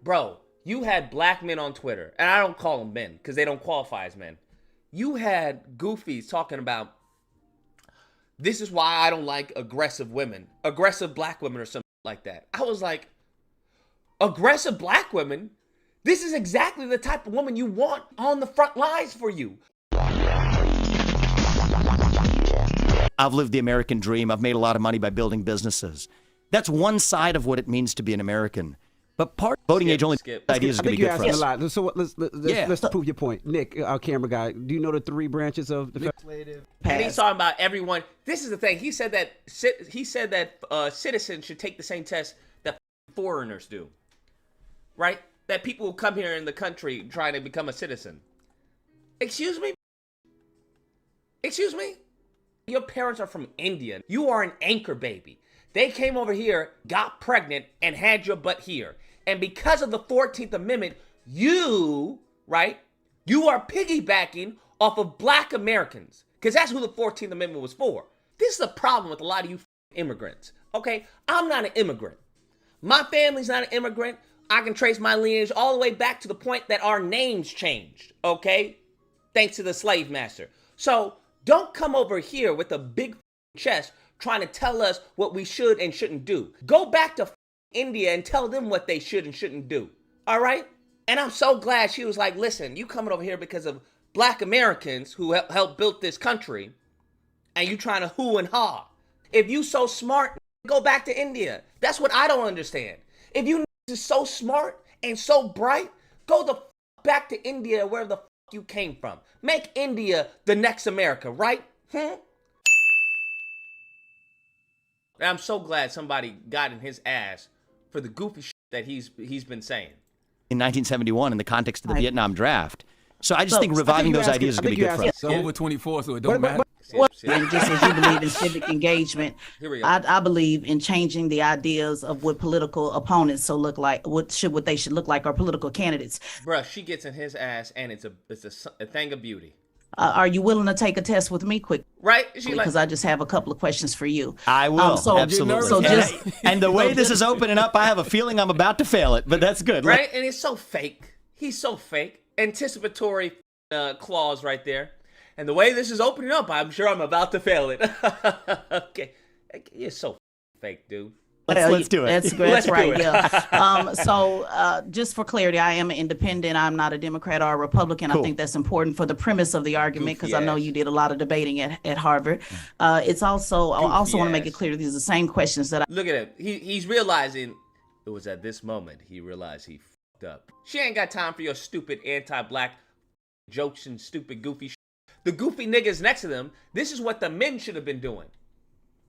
Bro, you had black men on Twitter, and I don't call them men because they don't qualify as men. You had goofies talking about, this is why I don't like aggressive women, aggressive black women or something like that. I was like, aggressive black women? This is exactly the type of woman you want on the front lines for you. I've lived the American dream. I've made a lot of money by building businesses. That's one side of what it means to be an American. But part voting age only ideas is going to be good for us. I think you're asking a lot. So let's prove your point. Nick, our camera guy, do you know the 3 branches of the legislative? And he's talking about everyone. This is the thing. He said that citizens should take the same test that foreigners do, right? That people who come here in the country trying to become a citizen. Excuse me? Excuse me? Your parents are from India. You are an anchor baby. They came over here, got pregnant, and had your butt here. And because of the 14th Amendment, you, right, you are piggybacking off of black Americans. Because that's who the 14th Amendment was for. This is a problem with a lot of you immigrants, okay? I'm not an immigrant. My family's not an immigrant. I can trace my lineage all the way back to the point that our names changed, okay? Thanks to the slave master. So don't come over here with a big chest trying to tell us what we should and shouldn't do. Go back to India and tell them what they should and shouldn't do, all right? And I'm so glad she was like, listen, you coming over here because of black Americans who helped build this country, and you trying to hoo and ha. If you so smart, go back to India. That's what I don't understand. If you is so smart and so bright, go the back to India, where the you came from. Make India the next America, right? And I'm so glad somebody got in his ass for the goofy shit that he's been saying. In 1971, in the context of the Vietnam draft. So I just think reviving those ideas is going to be good for us. So over 24, so it don't matter. And just as you believe in civic engagement, I believe in changing the ideas of what political opponents look like, what they should look like, or political candidates. Bruh, she gets in his ass, and it's a thing of beauty. Are you willing to take a test with me quick? Right? Because I just have a couple of questions for you. I will, absolutely. So and the way this is opening up, I have a feeling I'm about to fail it, but that's good. Right? And it's so fake. He's so fake. Anticipatory clause right there. And the way this is opening up, I'm sure I'm about to fail it. Okay. You're so fake, dude. Let's do it. That's right. Yeah. So just for clarity, I am an independent. I'm not a Democrat or a Republican. Cool. I think that's important for the premise of the argument, because I know you did a lot of debating at Harvard. It's also, I also want to make it clear these are the same questions that Look at him. He's realizing it was at this moment he realized he fucked up. She ain't got time for your stupid anti-black jokes and stupid goofy shit. The goofy niggas next to them, this is what the men should have been doing.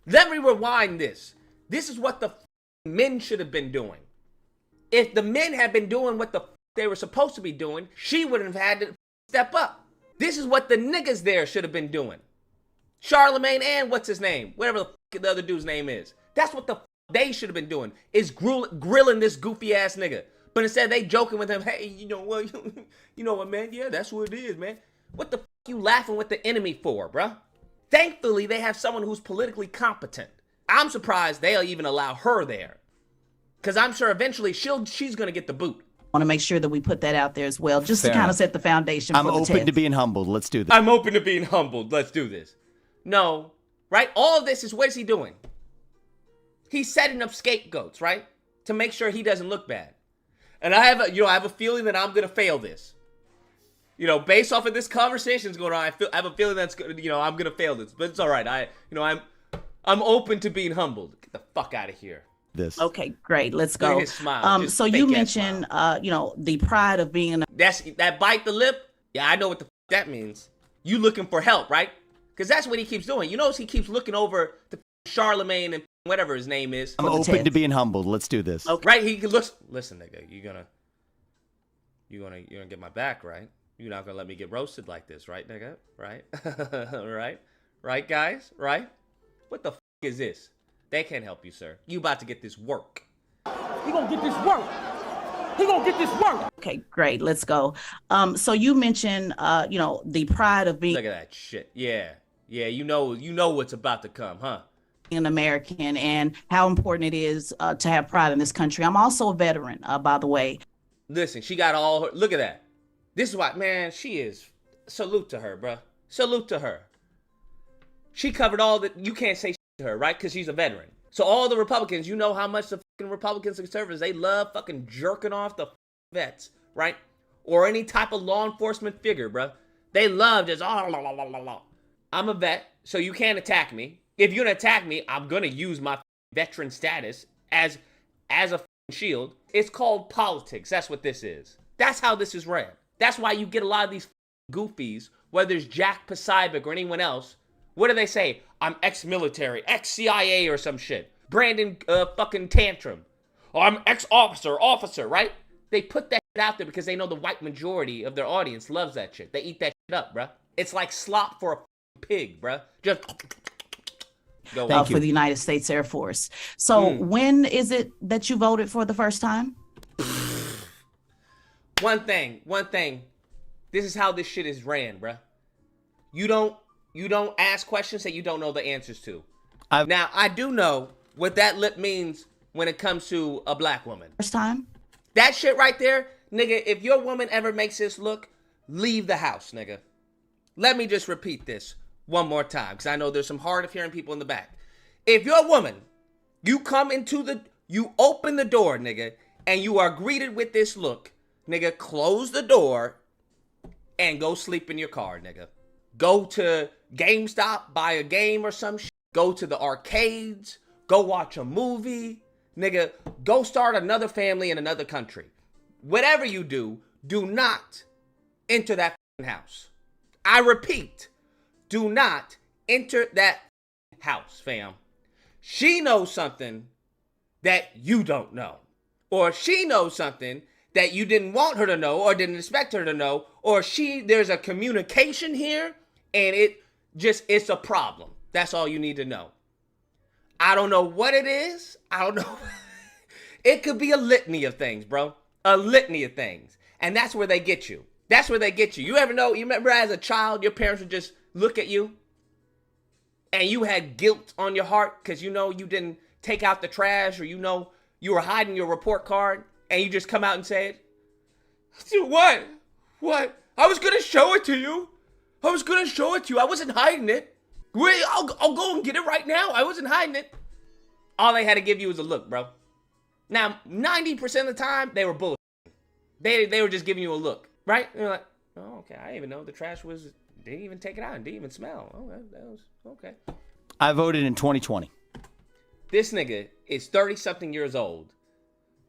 Let me rewind this. This is what the men should have been doing. If the men had been doing what the they were supposed to be doing, she wouldn't have had to step up. This is what the niggas there should have been doing. Charlamagne and what's his name? Whatever the other dude's name is. That's what the they should have been doing, is grilling this goofy ass nigga. But instead they joking with him, hey, you know what, man? Yeah, that's what it is, man. What the you laughing with the enemy for, bruh? Thankfully, they have someone who's politically competent. I'm surprised they'll even allow her there, because I'm sure eventually she's going to get the boot. I want to make sure that we put that out there as well, just to kind of set the foundation for the test. I'm open to being humbled. Let's do this. I'm open to being humbled. Let's do this. No, right? All of this is, what is he doing? He's setting up scapegoats, right? To make sure he doesn't look bad. And I have a feeling that I'm going to fail this. Based off of this conversation's going on, I have a feeling that's I'm going to fail this, but it's all right. I'm open to being humbled. Get the fuck out of here. Okay, great. Let's go. His smile. So you mentioned, the pride of being that bite the lip. Yeah, I know what the that means. You looking for help, right? Because that's what he keeps doing. You notice he keeps looking over to Charlamagne and whatever his name is. I'm open to being humbled. Let's do this. Okay. Right? He looks. Listen, nigga, you're gonna get my back, right? You're not gonna let me get roasted like this, right, nigga? Right? Right, guys? Right? What the is this? They can't help you, sir. You about to get this work. He gonna get this work. He gonna get this work. Okay, great. Let's go. So you mentioned, the pride of being. Look at that shit. Yeah. You know what's about to come, huh? An American, and how important it is to have pride in this country. I'm also a veteran, by the way. Listen, she got all her, look at that. This is why, man, she is, salute to her, bruh. Salute to her. She covered all the, you can't say shit to her, right? Because she's a veteran. So all the Republicans, you know how much the fucking Republicans and conservatives, they love fucking jerking off the vets, right? Or any type of law enforcement figure, bruh. They love just, oh, la, la, la, la, la. I'm a vet, so you can't attack me. If you're gonna attack me, I'm gonna use my veteran status as a shield. It's called politics. That's what this is. That's how this is ran. That's why you get a lot of these goofies, whether it's Jack Posobiec or anyone else. What do they say? I'm ex-military, ex-CIA or some shit. Brandon fucking Tantrum. Oh, I'm ex-officer, right? They put that shit out there because they know the white majority of their audience loves that shit. They eat that shit up, bruh. It's like slop for a pig, bruh. Just go for the United States Air Force. So when is it that you voted for the first time? One thing. This is how this shit is ran, bruh. You don't ask questions that you don't know the answers to. Now, I do know what that lip means when it comes to a black woman. First time? That shit right there, nigga, if your woman ever makes this look, leave the house, nigga. Let me just repeat this one more time, because I know there's some hard of hearing people in the back. If your woman, you open the door, nigga, and you are greeted with this look, nigga, close the door and go sleep in your car, nigga. Go to GameStop, buy a game or some shit. Go to the arcades. Go watch a movie. Nigga, go start another family in another country. Whatever you do, do not enter that house. I repeat, do not enter that house, fam. She knows something that you don't know. Or she knows something that you didn't want her to know or didn't expect her to know. Or there's a communication here and it's a problem. That's all you need to know. I don't know what it is. I don't know. It could be a litany of things, bro. A litany of things. And that's where they get you. That's where they get you. You remember as a child, your parents would just look at you and you had guilt on your heart because you didn't take out the trash or you were hiding your report card and you just come out and say it. What? I was going to show it to you. I wasn't hiding it. Wait, I'll go and get it right now. I wasn't hiding it. All they had to give you was a look, bro. Now, 90% of the time, they were bullshit. They were just giving you a look, right? And you're like, oh, okay. I didn't even know the trash didn't even take it out and didn't even smell. Oh, that was, okay. I voted in 2020. This nigga is 30-something years old,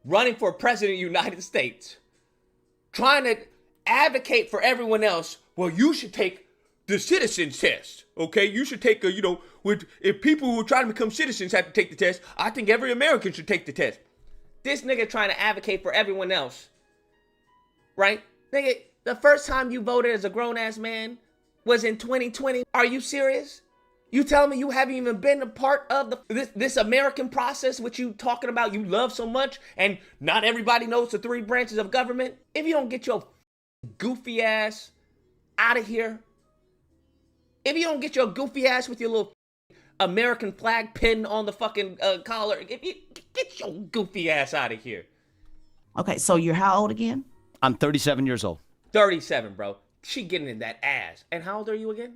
running for president of the United States, trying to advocate for everyone else. Well, you should take the citizen's test, okay? You should take if people who are trying to become citizens have to take the test, I think every American should take the test. This nigga trying to advocate for everyone else, right? Nigga, the first time you voted as a grown-ass man was in 2020. Are you serious? You telling me you haven't even been a part of this American process, which you talking about you love so much, and not everybody knows the 3 branches of government? If you don't get your goofy ass out of here, if you don't get your goofy ass with your little American flag pin on the fucking collar, if you get your goofy ass out of here. Okay, so you're how old again? I'm 37 years old. 37, bro. She getting in that ass. And how old are you again?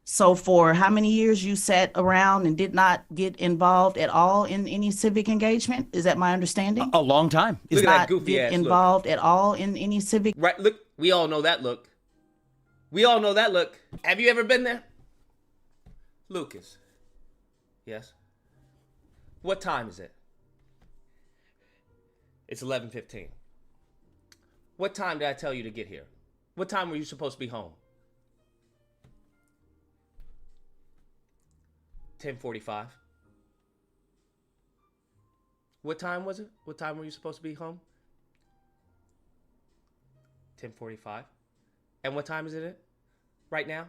So for how many years you sat around and did not get involved at all in any civic engagement? Is that my understanding? A long time. Look at that goofy ass involved at all in any civic? Right, look, we all know that look. Have you ever been there? Lucas. Yes? What time is it? It's 11:15. What time did I tell you to get here? What time were you supposed to be home? 10:45. What time was it? What time were you supposed to be home? 10:45. And what time is it right now?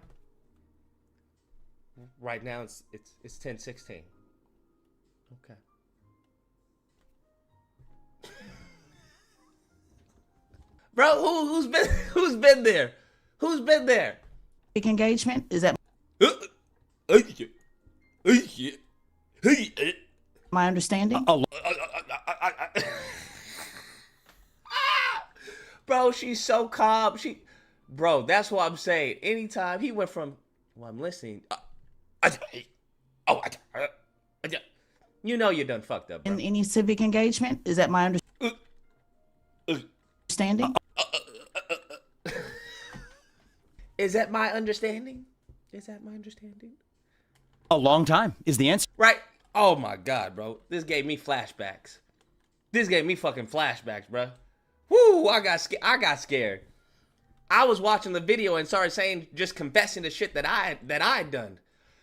Right now it's 10:16. Okay. Bro, who's been there? Who's been there? Civic engagement? Is that my understanding? Bro, she's so calm. Bro, that's what I'm saying. Anytime he went from, well, I'm listening. You know you done fucked up, bro. In any civic engagement, is that my understanding? Is that my understanding? Is that my understanding? A long time is the answer. Right? Oh my God, bro. This gave me flashbacks. This gave me fucking flashbacks, bro. Woo, I got scared. I was watching the video and started saying, just confessing the shit that I'd done.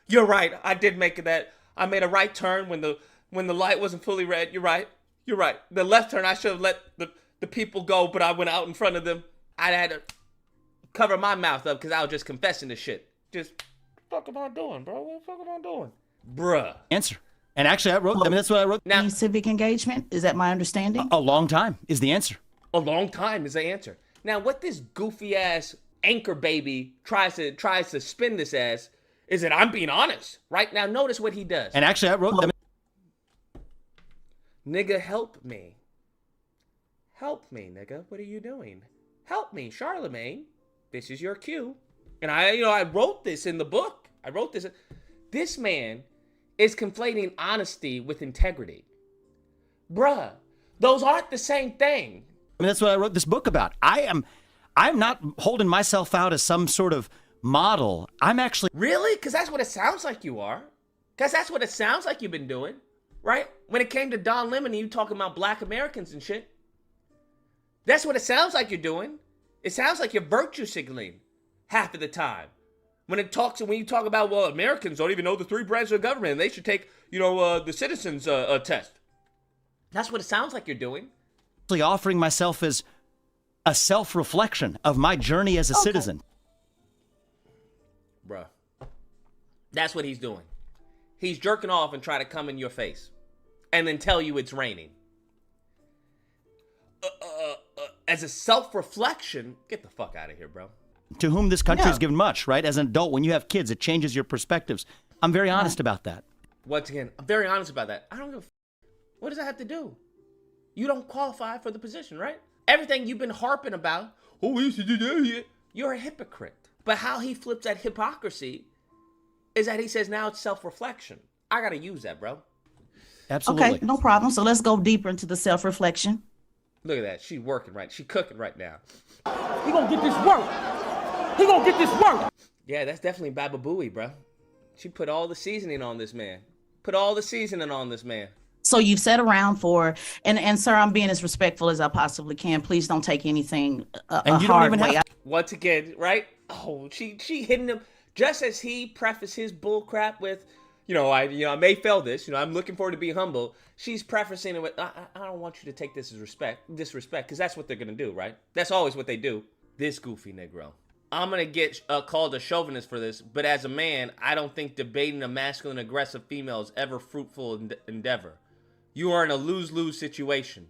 You're right. I did make that. I made a right turn when the light wasn't fully red. You're right. You're right. The left turn, I should have let the people go, but I went out in front of them. I had to cover my mouth up because I was just confessing the shit. Just, what the fuck am I doing, bro? What the fuck am I doing? Bruh. Answer. And actually, that's what I wrote. Now, any civic engagement, is that my understanding? A long time is the answer. A long time is the answer. Now, what this goofy ass anchor baby tries to spin this as is that I'm being honest. Right now, notice what he does. And actually, I wrote them. Nigga, help me. Help me, nigga. What are you doing? Help me, Charlamagne. This is your cue. And I wrote this in the book. I wrote this. This man is conflating honesty with integrity. Bruh, those aren't the same thing. I mean, that's what I wrote this book about. I'm not holding myself out as some sort of model. I'm actually... Really? Because that's what it sounds like you are. Because that's what it sounds like you've been doing. Right? When it came to Don Lemon and you talking about black Americans and shit. That's what it sounds like you're doing. It sounds like you're virtue signaling half of the time. When you talk about, well, Americans don't even know the three branches of government and they should take, the citizens test. That's what it sounds like you're doing. Offering myself as a self-reflection of my journey as a citizen. Bruh. That's what he's doing. He's jerking off and trying to come in your face and then tell you it's raining. As a self-reflection, get the fuck out of here, bro. To whom this country has given much, right? As an adult, when you have kids, it changes your perspectives. I'm very honest about that. Once again, I'm very honest about that. I don't give a what does that have to do? You don't qualify for the position, right? Everything you've been harping about, you're a hypocrite. But how he flips that hypocrisy is that he says now it's self-reflection. I got to use that, bro. Absolutely. Okay, no problem. So let's go deeper into the self-reflection. Look at that. She's working right. She's cooking right now. He gonna get this work. He gonna get this work. Yeah, that's definitely Baba Booey, bro. She put all the seasoning on this man. Put all the seasoning on this man. So you've sat around for, and sir, I'm being as respectful as I possibly can. Please don't take anything and you don't even have once again, right? Oh, she hitting him just as he prefaced his bull crap with, I may fail this. I'm looking forward to being humble. She's prefacing it with, I don't want you to take this as disrespect, because that's what they're gonna do, right? That's always what they do. This goofy Negro. I'm gonna get called a chauvinist for this, but as a man, I don't think debating a masculine, aggressive female is ever fruitful endeavor. You are in a lose-lose situation.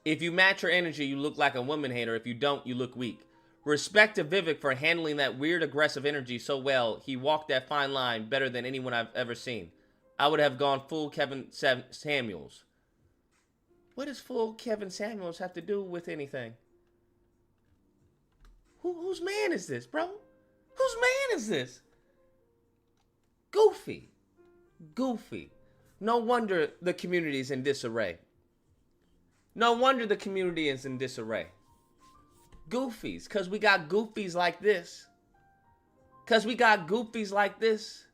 If you match her energy, you look like a woman hater. If you don't, you look weak. Respect to Vivek for handling that weird aggressive energy so well. He walked that fine line better than anyone I've ever seen. I would have gone full Kevin Samuels. What does full Kevin Samuels have to do with anything? Whose man is this, bro? Whose man is this? Goofy. Goofy. No wonder the community is in disarray. No wonder the community is in disarray. Goofies. Because we got goofies like this. Because we got goofies like this.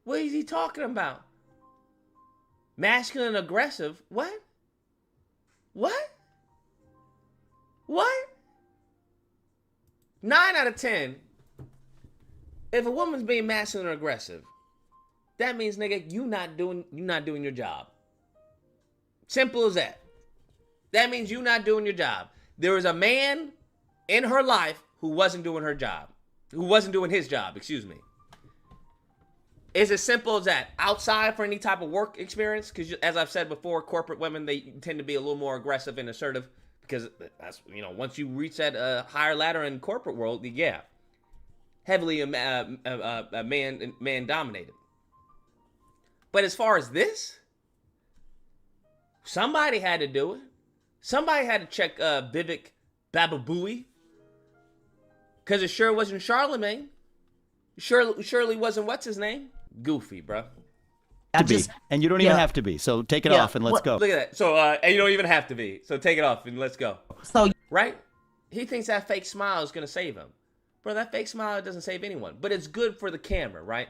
What is he talking about? Masculine aggressive? What? What? What? 9 out of 10. If a woman's being masculine or aggressive, that means, nigga, you not doing your job. Simple as that. That means you not doing your job. There was a man in her life who wasn't doing her job. Who wasn't doing his job, excuse me. It's as simple as that. Outside for any type of work experience, because as I've said before, corporate women, they tend to be a little more aggressive and assertive because that's, once you reach that higher ladder in corporate world, yeah, heavily man dominated. But as far as this, somebody had to do it. Somebody had to check Vivek Bababooey. Because it sure wasn't Charlamagne. Surely wasn't what's his name? Goofy, bro. And you don't even have to be. So take it off and let's go. Look at that. So and you don't even have to be. So take it off and let's go. So right? He thinks that fake smile is gonna save him. Bro, that fake smile doesn't save anyone. But it's good for the camera, right?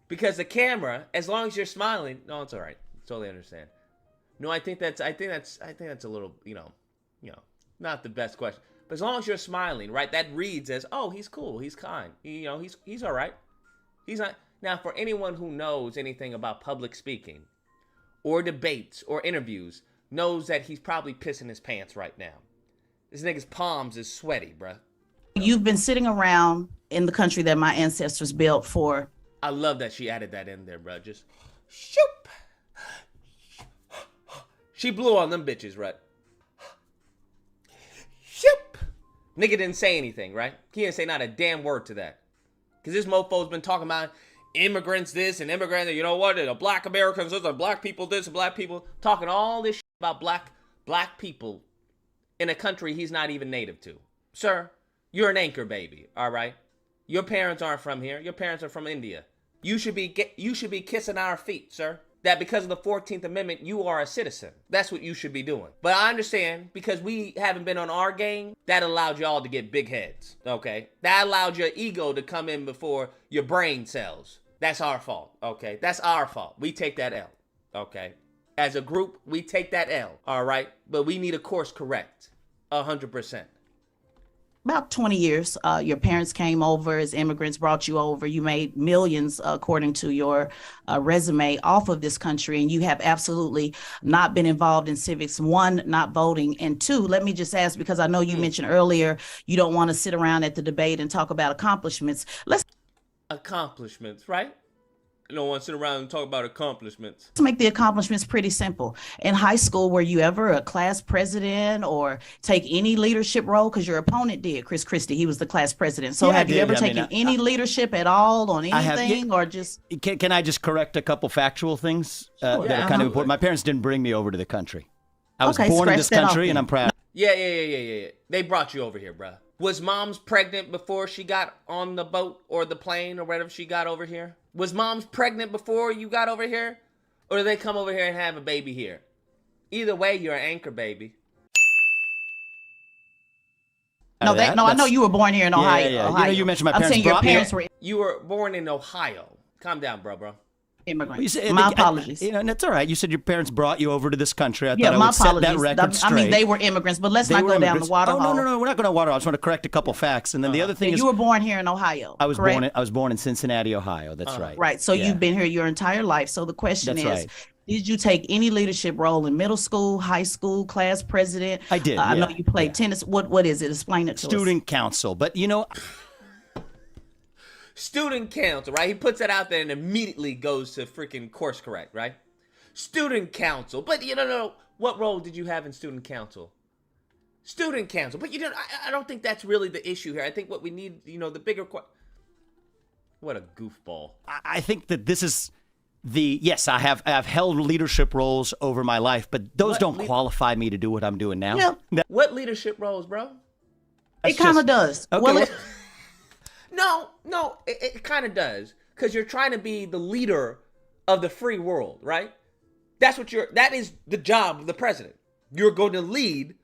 Because the camera, as long as you're smiling, no, it's all right. Totally understand. No, I think that's a little, not the best question. But as long as you're smiling, right, that reads as, oh, he's cool, he's kind, he's all right. He's not. Now, for anyone who knows anything about public speaking or debates or interviews, knows that he's probably pissing his pants right now. This nigga's palms is sweaty, bruh. You've been sitting around in the country that my ancestors built for. I love that she added that in there, bruh. Just, shoop. She blew on them bitches, right? Shoop. Nigga didn't say anything, right? He didn't say not a damn word to that. Because this mofo's been talking about immigrants this and immigrants, you know what, the black Americans this and black people this and black people, talking all this shit about black people in a country he's not even native to. Sir, you're an anchor baby, all right? Your parents aren't from here. Your parents are from India. You should be kissing our feet, sir. That because of the 14th Amendment, you are a citizen. That's what you should be doing. But I understand, because we haven't been on our game, that allowed y'all to get big heads, okay? That allowed your ego to come in before your brain cells. That's our fault, okay? That's our fault. We take that L, okay? As a group, we take that L, all right? But we need a course correct, 100%. About 20 years, your parents came over as immigrants, brought you over. You made millions, according to your resume, off of this country, and you have absolutely not been involved in civics. One, not voting, and two, let me just ask, because I know you mentioned earlier you don't want to sit around at the debate and talk about accomplishments. Accomplishments, right? You don't want to sit around and talk about accomplishments. Let's make the accomplishments pretty simple. In high school, were you ever a class president or take any leadership role? Because your opponent did, Chris Christie. He was the class president. So have you ever taken any leadership at all on anything, or just... Can I just correct a couple factual things that are kind of important? My parents didn't bring me over to the country. I was born in this country, and I'm proud. Yeah. They brought you over here, bruh. Was mom's pregnant before she got on the boat or the plane or whatever she got over here? Was mom's pregnant before you got over here? Or did they come over here and have a baby here? Either way, you're an anchor baby. No, I know you were born here in Ohio. Yeah. Ohio. You mentioned my parents. I'm saying your parents were... You were born in Ohio. Calm down, bro. Immigrants. My apologies. That's all right. You said your parents brought you over to this country. I thought I would set that record straight. I mean, they were immigrants, but let's not go down the water hole. No, we're not going to water hole. I just want to correct a couple facts. And then the other thing is... You were born here in Ohio, I was born in Cincinnati, Ohio. That's right. Right. So you've been here your entire life. So the question is, did you take any leadership role in middle school, high school, class president? I did. I know you played tennis. What is it? Explain it to us. Student council. But, Student council, right? He puts that out there and immediately goes to freaking course correct, right? Student council. But what role did you have in student council? Student council. But I don't think that's really the issue here. I think what we need, the bigger what a goofball. I think that this is yes, I've held leadership roles over my life, but those don't qualify me to do what I'm doing now. Yeah. What leadership roles, bro? It kind of does. Okay, well, No, it kind of does. Because you're trying to be the leader of the free world, right? That is the job of the president. You're going to lead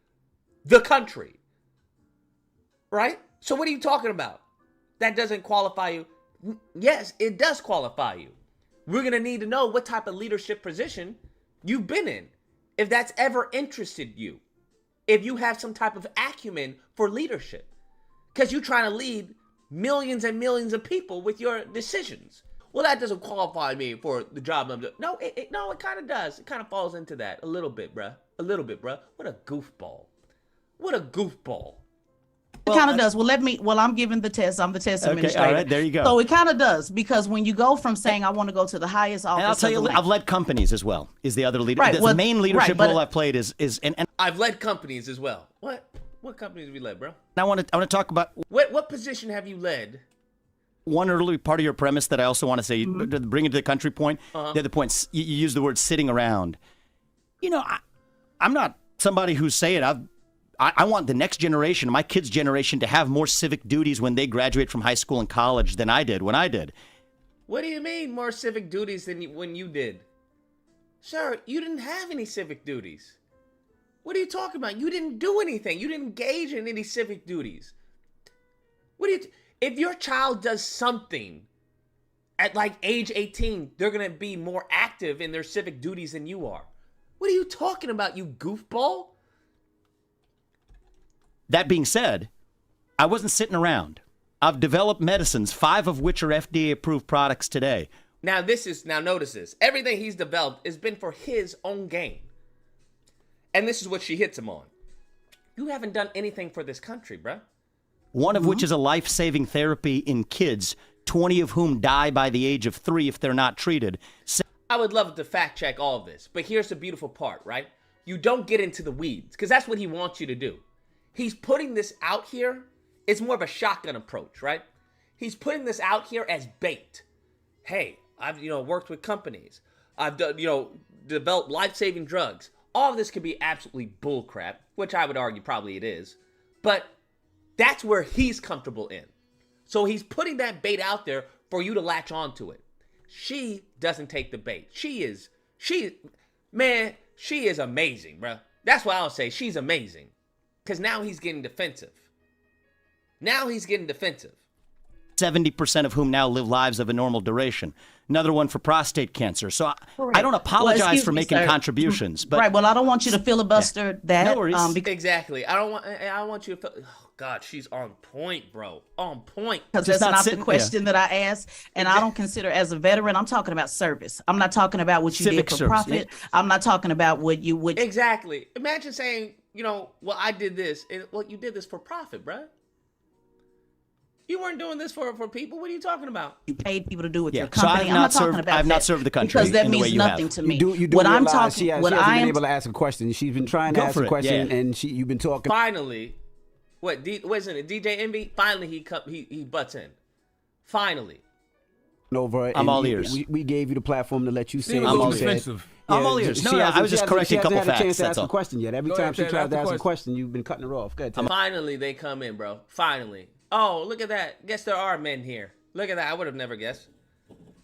the country. Right? So what are you talking about? That doesn't qualify you. Yes, it does qualify you. We're going to need to know what type of leadership position you've been in. If that's ever interested you. If you have some type of acumen for leadership. Because you're trying to lead millions and millions of people with your decisions. Well, that doesn't qualify me for the job I'm doing. No, it kind of does. It kind of falls into that a little bit, bruh. What a goofball. It kind of does. Well, I'm giving the test. I'm the test administrator. All right, there you go. So it kind of does, because when you go from saying I want to go to the highest office, and I'll tell you, I've led companies as well. Is the other leader? Right, the main leadership role I've played is and I've led companies as well. What companies have you led, bro? I want to talk about what position have you led? One early part of your premise that I also want to say, to bring it to the country point. The other point, you use the word sitting around. I'm not somebody who's saying I want the next generation, my kids' generation, to have more civic duties when they graduate from high school and college than I did when I did. What do you mean more civic duties than when you did? Sir, you didn't have any civic duties. What are you talking about? You didn't do anything. You didn't engage in any civic duties. If your child does something at like age 18, they're going to be more active in their civic duties than you are. What are you talking about, you goofball? That being said, I wasn't sitting around. I've developed medicines, 5 of which are FDA-approved products today. Now notice this. Everything he's developed has been for his own gain. And this is what she hits him on. You haven't done anything for this country, bruh. One of which is a life-saving therapy in kids, 20 of whom die by the age of 3 if they're not treated. I would love to fact check all of this, but here's the beautiful part, right? You don't get into the weeds, because that's what he wants you to do. He's putting this out here. It's more of a shotgun approach, right? He's putting this out here as bait. Hey, I've worked with companies. I've done, developed life-saving drugs. All of this could be absolutely bullcrap, which I would argue probably it is. But that's where he's comfortable in. So he's putting that bait out there for you to latch onto it. She doesn't take the bait. She is amazing, bro. That's why I'll say she's amazing. Because now he's getting defensive. 70% of whom now live lives of a normal duration. Another one for prostate cancer. So I don't apologize for making contributions. But right. Well, I don't want you to filibuster that. No worries. Exactly. I want you to feel. Oh, God, she's on point, bro. On point. Because that's not the question that I asked. And I don't consider, as a veteran, I'm talking about service. I'm not talking about what you did for profit. Yeah. I'm not talking about what you would. Exactly. Imagine saying, well, I did this. Well, you did this for profit, bro. You weren't doing this for people. What are you talking about? You paid people to do with your company. So I've not served the country because that means nothing to me. What I'm talking, she hasn't been able to ask a question. She's been trying to ask a question, and you've been talking. Finally, wasn't it DJ Envy? Finally, he butts in. Finally. Over. I'm all ears. We gave you the platform to let you say. I'm all defensive. I'm all ears. No, I was just correcting a couple facts. She hasn't had a chance to that's ask all. a question yet. Every time she tries to ask a question, you've been cutting her off. Go ahead. Finally, they come in, bro. Finally. Oh, look at that. Guess there are men here. Look at that. I would have never guessed.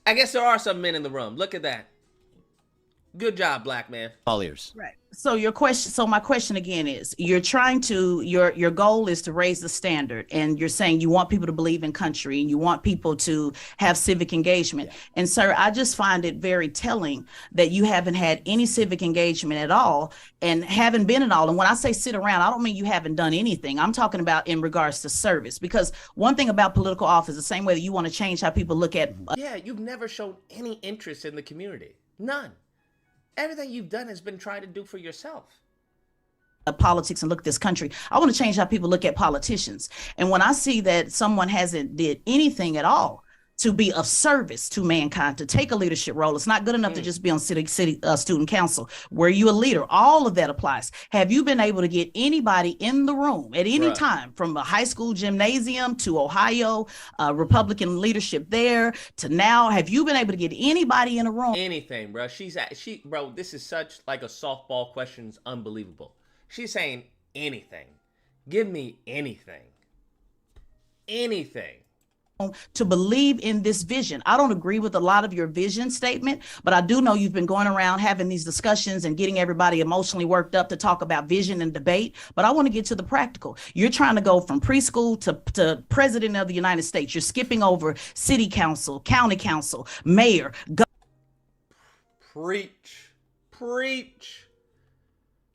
I guess there are some men in the room. Look at that. Good job, black man. All ears. Right. So my question again is, you're trying to, your goal is to raise the standard, and you're saying you want people to believe in country and you want people to have civic engagement. Yeah. And sir, I just find it very telling that you haven't had any civic engagement at all and haven't been at all. And when I say sit around, I don't mean you haven't done anything. I'm talking about in regards to service, because one thing about political office, the same way that you want to change how people look at. Yeah, you've never shown any interest in the community. None. Everything you've done has been trying to do for yourself. Politics and look at this country. I want to change how people look at politicians. And when I see that someone hasn't did anything at all to be of service to mankind, to take a leadership role, it's not good enough to just be on city student council. Were you a leader? All of that applies. Have you been able to get anybody in the room at any time, from a high school gymnasium to Ohio, Republican leadership there to now? Have you been able to get anybody in a room? Anything, bro. Bro, this is such like a softball question. It's unbelievable. She's saying anything. Give me anything. Anything. To believe in this vision. I don't agree with a lot of your vision statement, but I do know you've been going around having these discussions and getting everybody emotionally worked up to talk about vision and debate. But I want to get to the practical. You're trying to go from preschool to president of the United States. You're skipping over city council, county council, mayor. Preach.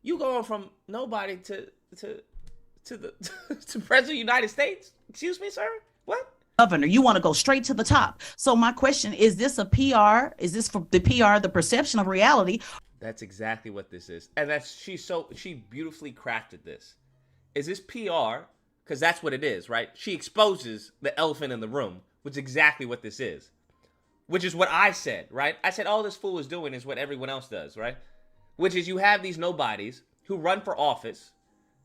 You going from nobody to the to president of the United States? Excuse me, sir? What? Governor, you want to go straight to the top. So my question is, this a PR? Is this for the PR, the perception of reality? That's exactly what this is. And she beautifully crafted this. Is this PR? Because that's what it is, right? She exposes the elephant in the room, which is exactly what this is. Which is what I said, right? I said all this fool is doing is what everyone else does, right? Which is you have these nobodies who run for office.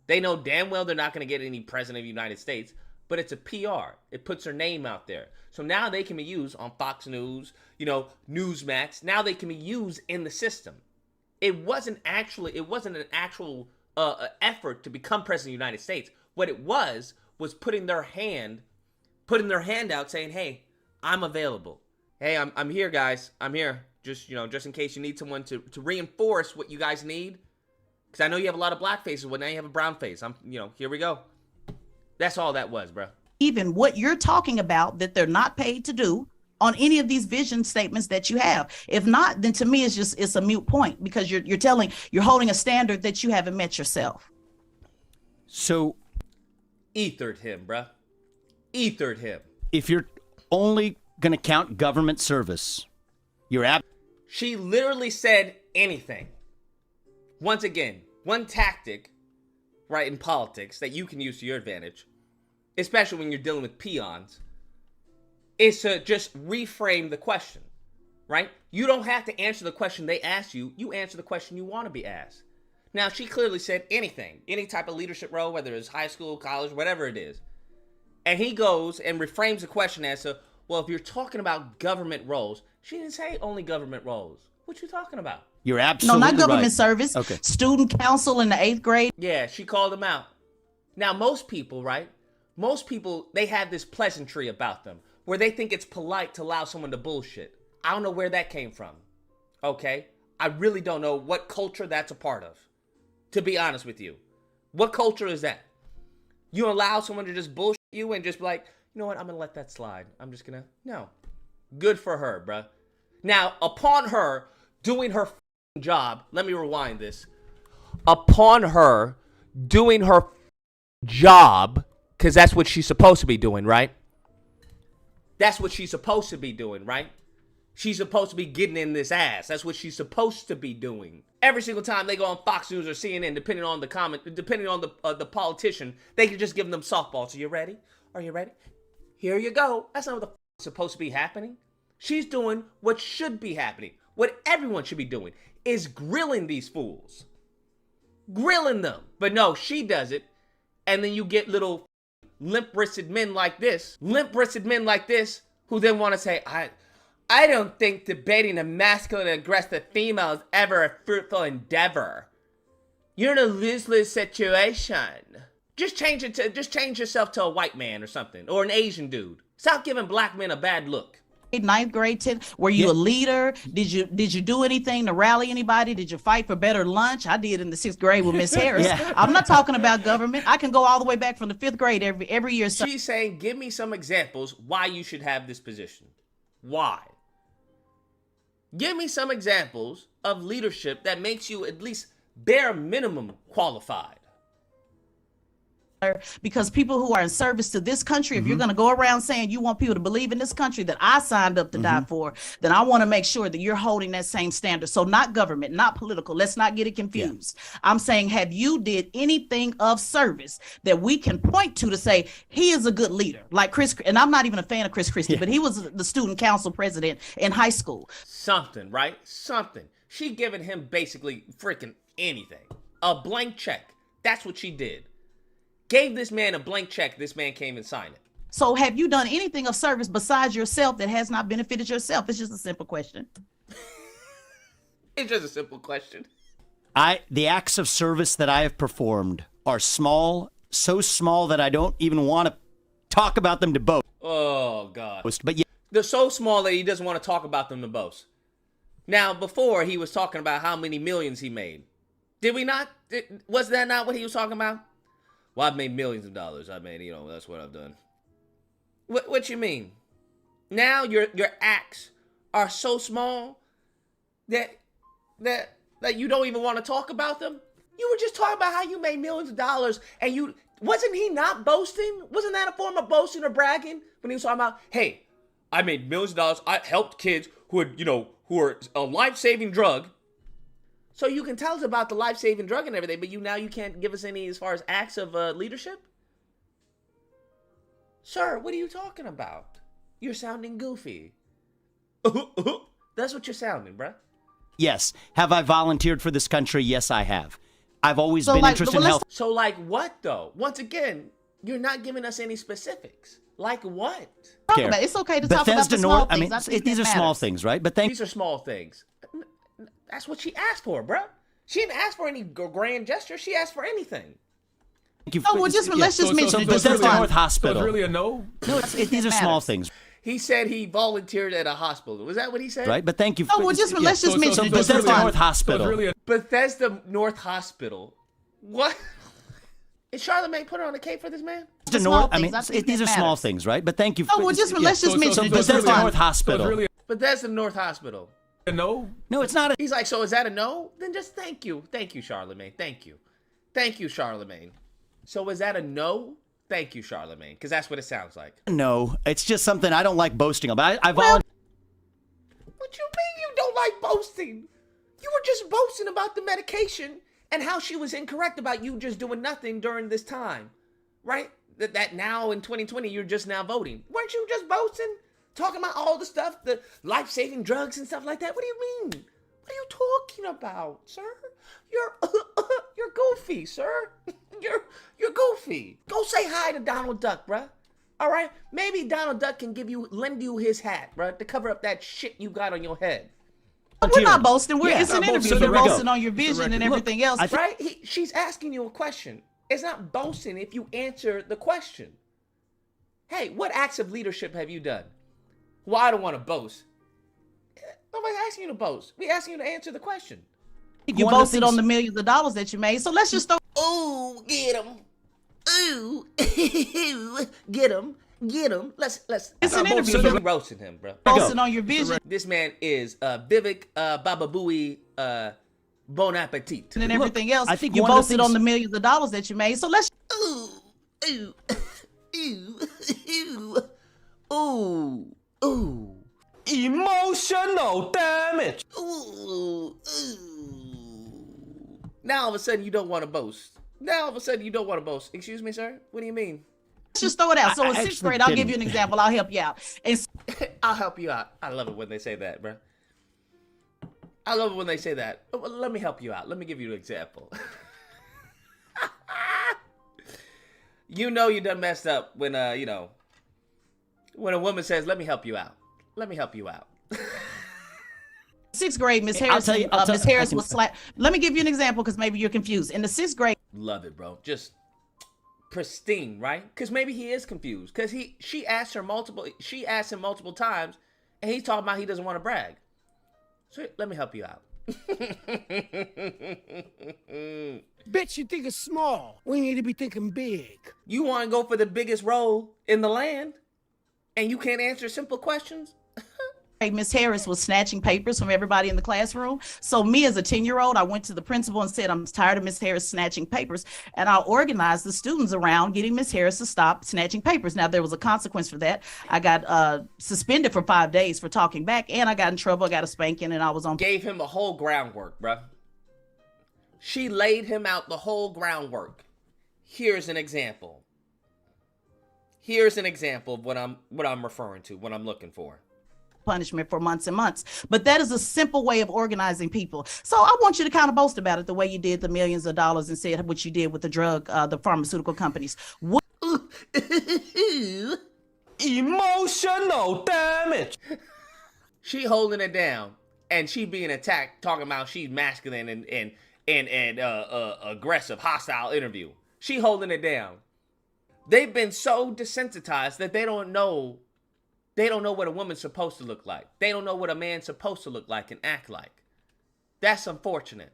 They know damn well they're not going to get any president of the United States. But it's a PR. It puts her name out there. So now they can be used on Fox News, Newsmax. Now they can be used in the system. It wasn't an actual effort to become president of the United States. What it was putting their hand out saying, hey, I'm available. Hey, I'm here, guys. I'm here. Just in case you need someone to reinforce what you guys need. Because I know you have a lot of black faces, but now you have a brown face. Here we go. That's all that was, bro. Even what you're talking about that they're not paid to do on any of these vision statements that you have. If not, then to me, it's a moot point, because you're holding a standard that you haven't met yourself. So, ethered him, bro. Ethered him. If you're only going to count government service, she literally said anything. Once again, one tactic, right, in politics that you can use to your advantage, especially when you're dealing with peons, is to just reframe the question, right? You don't have to answer the question they ask you. You answer the question you want to be asked. Now, she clearly said anything, any type of leadership role, whether it's high school, college, whatever it is. And he goes and reframes the question as to, well, if you're talking about government roles, she didn't say only government roles. What you talking about? You're absolutely right. No, not government service. Okay. Student council in the 8th grade. Yeah, she called him out. Now, most people, right? Most people, they have this pleasantry about them where they think it's polite to allow someone to bullshit. I don't know where that came from. Okay? I really don't know what culture that's a part of. To be honest with you. What culture is that? You allow someone to just bullshit you and just be like, you know what? I'm going to let that slide. I'm just going to... No. Good for her, bruh. Now, upon her doing her job, let me rewind this. Upon her doing her job, because that's what she's supposed to be doing, right? That's what she's supposed to be doing, right? She's supposed to be getting in this ass. That's what she's supposed to be doing. Every single time they go on Fox News or CNN, depending on the politician, they can just give them softballs. Are you ready? Are you ready? Here you go. That's not what the supposed to be happening. She's doing what should be happening. What everyone should be doing is grilling these fools. Grilling them. But no, she does it. And then you get little limp-wristed men like this. Limp-wristed men like this who then want to say, I don't think debating a masculine and aggressive female is ever a fruitful endeavor. You're in a lose-lose situation. Just change yourself to a white man or something, or an Asian dude. Stop giving black men a bad look. 9th grade, 10th, were you a leader? Did you do anything to rally anybody? Did you fight for better lunch? I did in the 6th grade with Miss Harris. Yeah. I'm not talking about government. I can go all the way back from the 5th grade every year. She's saying, give me some examples why you should have this position. Why? Give me some examples of leadership that makes you at least bare minimum qualified. Because people who are in service to this country, if you're going to go around saying you want people to believe in this country that I signed up to die for, then I want to make sure that you're holding that same standard. So not government, not political. Let's not get it confused. Yeah. I'm saying, have you did anything of service that we can point to say he is a good leader? Like Chris, and I'm not even a fan of Chris Christie, but he was the student council president in high school. Something, right? Something. She giving him basically freaking anything. A blank check. That's what she did. Gave this man a blank check. This man came and signed it. So have you done anything of service besides yourself that has not benefited yourself? It's just a simple question. It's just a simple question. The acts of service that I have performed are small, so small that I don't even want to talk about them to boast. Oh, God. But yeah. They're so small that he doesn't want to talk about them to boast. Now, before, he was talking about how many millions he made. Did we not? Was that not what he was talking about? Well, I've made millions of dollars. I mean, that's what I've done. What you mean? Now your acts are so small that you don't even want to talk about them? You were just talking about how you made millions of dollars and wasn't he not boasting? Wasn't that a form of boasting or bragging when he was talking about, hey, I made millions of dollars. I helped kids who are a life-saving drug. So you can tell us about the life-saving drug and everything, but now you can't give us any as far as acts of leadership? Sir, what are you talking about? You're sounding goofy. That's what you're sounding, bruh. Yes. Have I volunteered for this country? Yes, I have. I've always been interested in health. So like what, though? Once again, you're not giving us any specifics. Like what? It's okay to talk about the small things. These are small things, right? But these are small things. That's what she asked for, bro. She didn't ask for any grand gesture. She asked for anything. Oh, well, let's just mention it. Bethesda North Hospital. So it's really a no? No, these are small things. He said he volunteered at a hospital. Was that what he said? Right, but thank you. Oh, well, let's just mention it. Bethesda North Hospital. So it's really Bethesda North Hospital. What? Is Charlamagne put on a cape for this man? These are small things, right? But thank you. Oh, well, let's just mention it. Bethesda North Hospital. Bethesda North Hospital. a no? No, it's not. He's like, so is that a no? Then just thank you. Thank you, Charlamagne. Thank you. Thank you, Charlamagne. So is that a no? Thank you, Charlamagne, because that's what it sounds like. No, it's just something I don't like boasting about. What you mean you don't like boasting? You were just boasting about the medication and how she was incorrect about you just doing nothing during this time, right? That now in 2020, you're just now voting. Weren't you just boasting? Talking about all the stuff, the life-saving drugs and stuff like that? What do you mean? What are you talking about, sir? You're goofy, sir. You're goofy. Go say hi to Donald Duck, bruh. All right? Maybe Donald Duck can lend you his hat, bruh, to cover up that shit you got on your head. We're not boasting. It's an interview. You're boasting on your vision and everything else. Right? She's asking you a question. It's not boasting if you answer the question. Hey, what acts of leadership have you done? Well, I don't want to boast. Nobody's asking you to boast. We're asking you to answer the question. You boasted on the millions of dollars that you made, so let's just throw. Ooh, get him. Ooh, get him. Get him. Let's. It's an interview. We're roasting him, bro. Boasting on your vision. This man is Vivek Bababooey. Bon appetit. And everything else. I think you boasted on the millions of dollars that you made, so let's. Ooh, ooh, ooh, ooh, ooh, ooh. Emotional damage. Ooh, ooh. Now all of a sudden you don't want to boast. Excuse me, sir? What do you mean? Let's just throw it out. So in sixth grade, I'll give you an example. I'll help you out. I'll help you out. I love it when they say that, bro. I love it when they say that. Let me help you out. Let me give you an example. You know you done messed up when when a woman says, "Let me help you out." Let me help you out. Sixth grade, Miss Harris. Miss Harris was slapped. Let me give you an example because maybe you're confused. In the sixth grade, love it, bro. Just pristine, right? Because maybe he is confused. Because she asked him multiple times, and he's talking about he doesn't want to brag. So let me help you out. Bitch, you think it's small. We need to be thinking big. You want to go for the biggest role in the land, and you can't answer simple questions? Miss Harris was snatching papers from everybody in the classroom. So me as a 10-year-old, I went to the principal and said, I'm tired of Miss Harris snatching papers. And I organized the students around getting Miss Harris to stop snatching papers. Now, there was a consequence for that. I got suspended for 5 days for talking back, and I got in trouble. I got a spanking, and I was on. Gave him the whole groundwork, bruh. She laid him out the whole groundwork. Here's an example. Here's an example of what I'm referring to, what I'm looking for. Punishment for months and months, but that is a simple way of organizing people. So I want you to kind of boast about it the way you did the millions of dollars and said what you did with the pharmaceutical companies. Emotional damage. She holding it down and she being attacked, talking about she's masculine and aggressive, hostile interview. She holding it down. They've been so desensitized that they don't know what a woman's supposed to look like. They don't know what a man's supposed to look like and act like. That's unfortunate.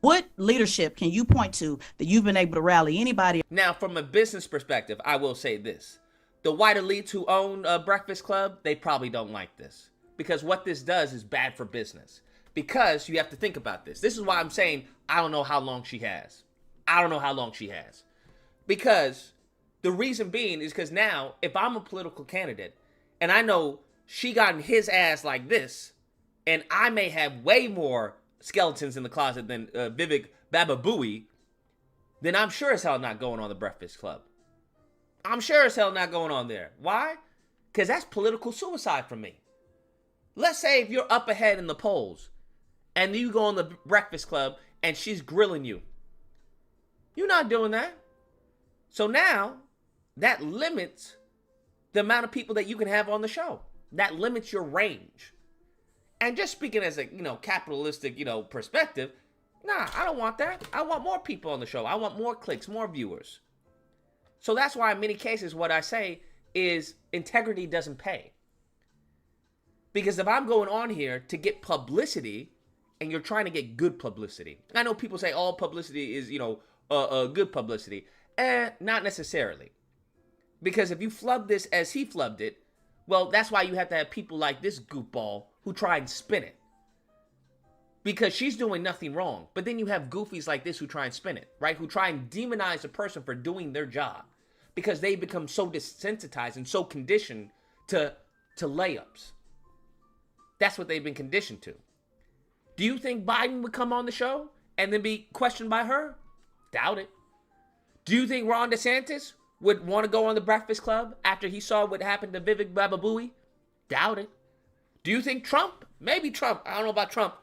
What leadership can you point to that you've been able to rally anybody? Now, from a business perspective, I will say this. The white elites who own Breakfast Club, they probably don't like this. Because what this does is bad for business. Because you have to think about this. This is why I'm saying I don't know how long she has. Because the reason being is because now, if I'm a political candidate, and I know she got in his ass like this, and I may have way more skeletons in the closet than Vivek Bababooey, then I'm sure as hell not going on the Breakfast Club. I'm sure as hell not going on there. Why? Because that's political suicide for me. Let's say if you're up ahead in the polls, and you go on the Breakfast Club, and she's grilling you. You're not doing that. So now, that limits the amount of people that you can have on the show. That limits your range. And just speaking as a, capitalistic, perspective, Nah, I don't want that. I want more people on the show. I want more clicks, more viewers. So that's why in many cases what I say is integrity doesn't pay. Because if I'm going on here to get publicity and you're trying to get good publicity. I know people say all publicity is, good publicity. Not necessarily. Because if you flub this as he flubbed it, well, that's why you have to have people like this goofball who try and spin it. Because she's doing nothing wrong. But then you have goofies like this who try and spin it, right? Who try and demonize a person for doing their job. Because they become so desensitized and so conditioned to layups. That's what they've been conditioned to. Do you think Biden would come on the show and then be questioned by her? Doubt it. Do you think Ron DeSantis would want to go on the Breakfast Club after he saw what happened to Vivek Ramaswamy? Doubt it. Do you think Trump? Maybe Trump. I don't know about Trump.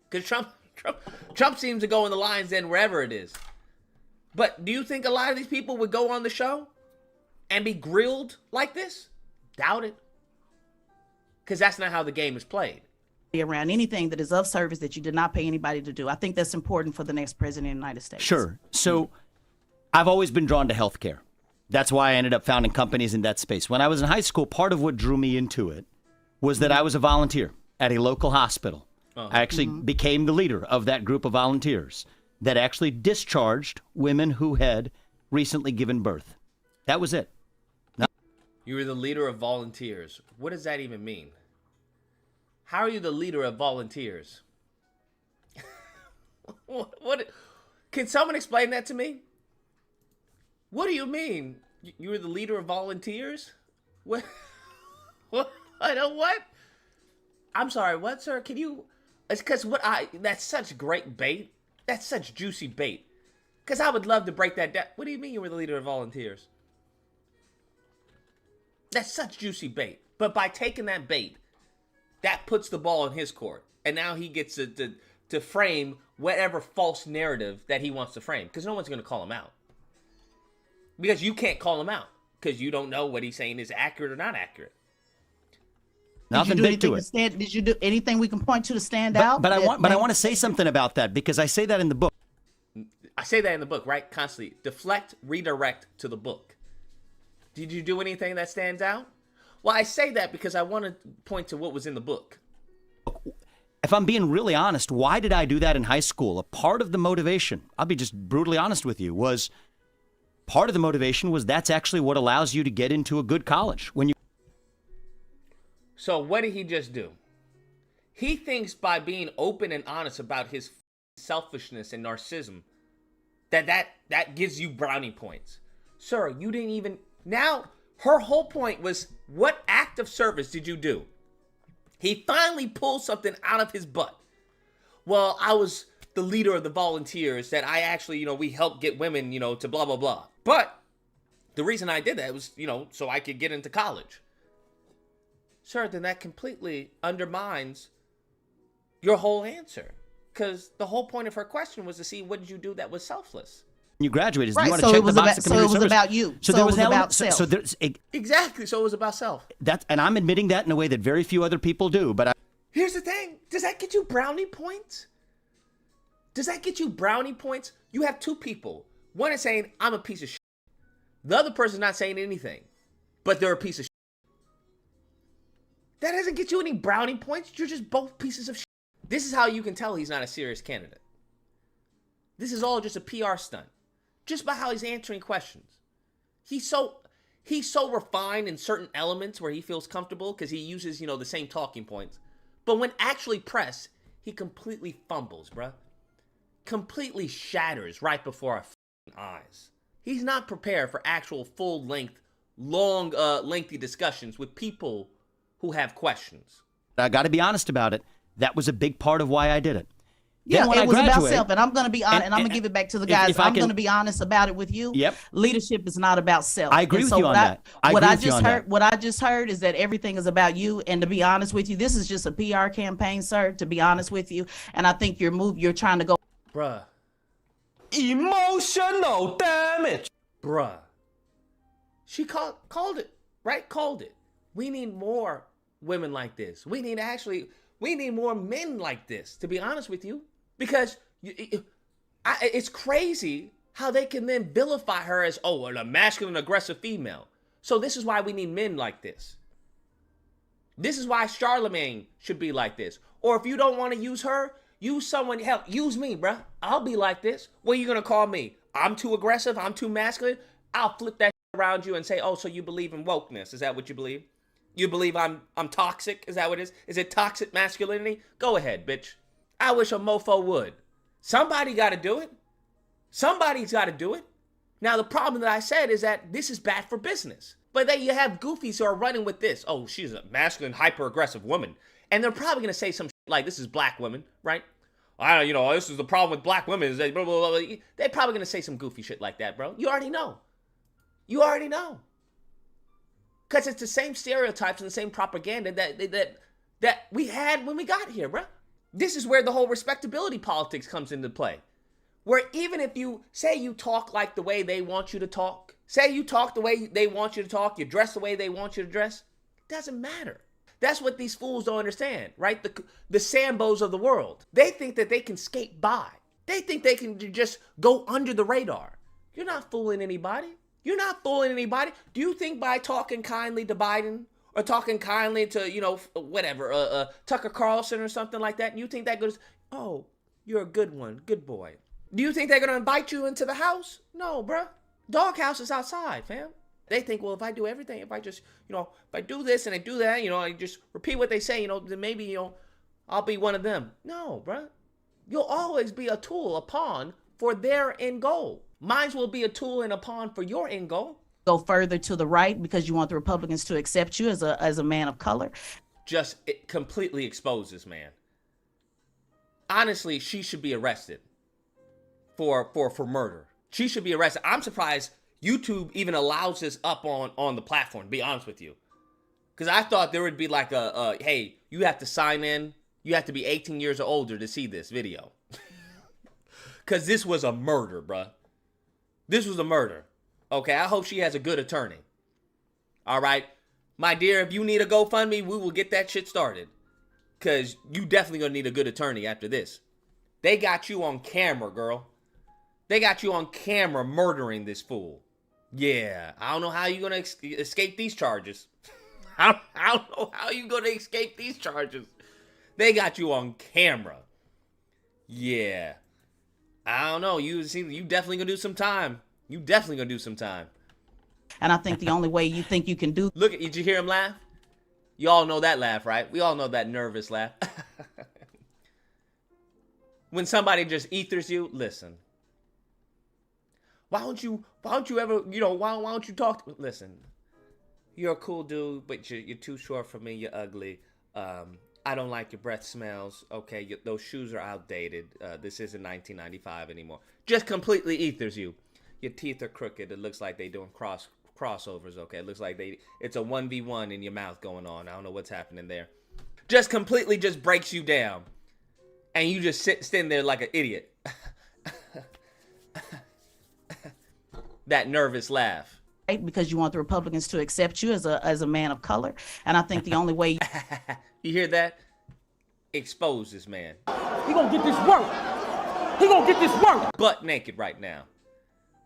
Because Trump seems to go in the Lion's Den wherever it is. But do you think a lot of these people would go on the show and be grilled like this? Doubt it. Because that's not how the game is played. Around anything that is of service that you did not pay anybody to do. I think that's important for the next president of the United States. Sure. So I've always been drawn to healthcare. That's why I ended up founding companies in that space. When I was in high school, part of what drew me into it was that I was a volunteer at a local hospital. I actually became the leader of that group of volunteers that actually discharged women who had recently given birth. That was it. You were the leader of volunteers. What does that even mean? How are you the leader of volunteers? What? Can someone explain that to me? What do you mean? You were the leader of volunteers? What? What? I don't what? I'm sorry. What, sir? Can you? It's because that's such great bait. That's such juicy bait. Because I would love to break that down. What do you mean you were the leader of volunteers? That's such juicy bait. But by taking that bait, that puts the ball in his court. And now he gets to frame whatever false narrative that he wants to frame. Because no one's going to call him out. Because you can't call him out. Because you don't know what he's saying is accurate or not accurate. Nothing big to it. Did you do anything we can point to stand out? But I want to say something about that because I say that in the book. I say that in the book, right? Constantly. Deflect, redirect to the book. Did you do anything that stands out? Well, I say that because I want to point to what was in the book. If I'm being really honest, why did I do that in high school? A part of the motivation, I'll be just brutally honest with you, was part of the motivation was that's actually what allows you to get into a good college. So what did he just do? He thinks by being open and honest about his selfishness and narcissism that gives you brownie points. Sir, you didn't even... Now, her whole point was, what act of service did you do? He finally pulled something out of his butt. Well, I was the leader of the volunteers that I actually, we helped get women, to blah, blah, blah. But the reason I did that was, so I could get into college. Sir, then that completely undermines your whole answer. Because the whole point of her question was to see what did you do that was selfless. You graduated. Right, you want so to check it was the box about, so it was about you. So it was about self. So there's exactly. So it was about self. And I'm admitting that in a way that very few other people do. But here's the thing: does that get you brownie points? Does that get you brownie points? You have two people. One is saying I'm a piece of shit. The other person's not saying anything, but they're a piece of shit. That doesn't get you any brownie points. You're just both pieces of shit. This is how you can tell he's not a serious candidate. This is all just a PR stunt. Just by how he's answering questions. He's so refined in certain elements where he feels comfortable because he uses, the same talking points. But when actually pressed, he completely fumbles, bruh. Completely shatters right before our eyes. He's not prepared for actual full-length, lengthy discussions with people who have questions. I got to be honest about it. That was a big part of why I did it. Yeah, it was about self, and I'm going to be honest, and I'm going to give it back to the guys. I'm going to be honest about it with you. Yep. Leadership is not about self. I agree with you on that. What I just heard is that everything is about you, and to be honest with you, this is just a PR campaign, sir, to be honest with you, and I think you're trying to go. Bruh. Emotional damage. Bruh. She called it, right? Called it. We need more women like this. We need more men like this, to be honest with you. Because It's crazy how they can then vilify her as, oh, a masculine, aggressive female. So this is why we need men like this. This is why Charlamagne should be like this. Or if you don't want to use her, use someone, hell, use me, bruh. I'll be like this. What are you going to call me? I'm too aggressive? I'm too masculine? I'll flip that around you and say, oh, so you believe in wokeness. Is that what you believe? You believe I'm toxic? Is that what it is? Is it toxic masculinity? Go ahead, bitch. I wish a mofo would. Somebody got to do it. Somebody's got to do it. Now, the problem that I said is that this is bad for business. But then you have goofies who are running with this. Oh, she's a masculine, hyper-aggressive woman. And they're probably going to say some shit like, this is black women, right? This is the problem with black women. Is that blah, blah, blah, blah. They're probably going to say some goofy shit like that, bro. You already know. You already know. Because it's the same stereotypes and the same propaganda that we had when we got here, bro. This is where the whole respectability politics comes into play. Where even if you say you talk like the way they want you to talk, say you talk the way they want you to talk, you dress the way they want you to dress, it doesn't matter. That's what these fools don't understand, right? The Sambos of the world. They think that they can skate by. They think they can just go under the radar. You're not fooling anybody. You're not fooling anybody. Do you think by talking kindly to Biden or talking kindly to, Tucker Carlson or something like that, you think that goes, oh, you're a good one, good boy. Do you think they're going to invite you into the house? No, bruh. Doghouse is outside, fam. They think, well, if I do everything, if I just, if I do this and I do that, I just repeat what they say, then maybe, I'll be one of them. No, bruh. You'll always be a tool, a pawn for their end goal. Mine will be a tool and a pawn for your end goal. Go further to the right because you want the Republicans to accept you as a man of color. It completely exposes, man. Honestly, she should be arrested for murder. She should be arrested. I'm surprised YouTube even allows this up on the platform, to be honest with you. Because I thought there would be like hey, you have to sign in. You have to be 18 years or older to see this video. Because this was a murder, bruh. This was a murder. Okay, I hope she has a good attorney. All right? My dear, if you need a GoFundMe, we will get that shit started. Because you definitely going to need a good attorney after this. They got you on camera, girl. They got you on camera murdering this fool. Yeah, I don't know how you're going to escape these charges. I don't know how you're going to escape these charges. They got you on camera. Yeah. I don't know. You definitely going to do some time. You definitely going to do some time. And I think the only way you think you can do... Look, did you hear him laugh? You all know that laugh, right? We all know that nervous laugh. When somebody just ethers you, listen. Why don't you ever, why don't you talk to... Listen, you're a cool dude, but you're too short for me. You're ugly. I don't like your breath smells. Okay, those shoes are outdated. This isn't 1995 anymore. Just completely ethers you. Your teeth are crooked. It looks like they doing crossovers. Okay, it looks like it's a 1v1 in your mouth going on. I don't know what's happening there. Just completely just breaks you down, and you just stand there like an idiot. That nervous laugh. Right, because you want the Republicans to accept you as a man of color, and I think the only way. You hear that? Expose this man. He gonna get this work. He gonna get this work. Butt naked right now.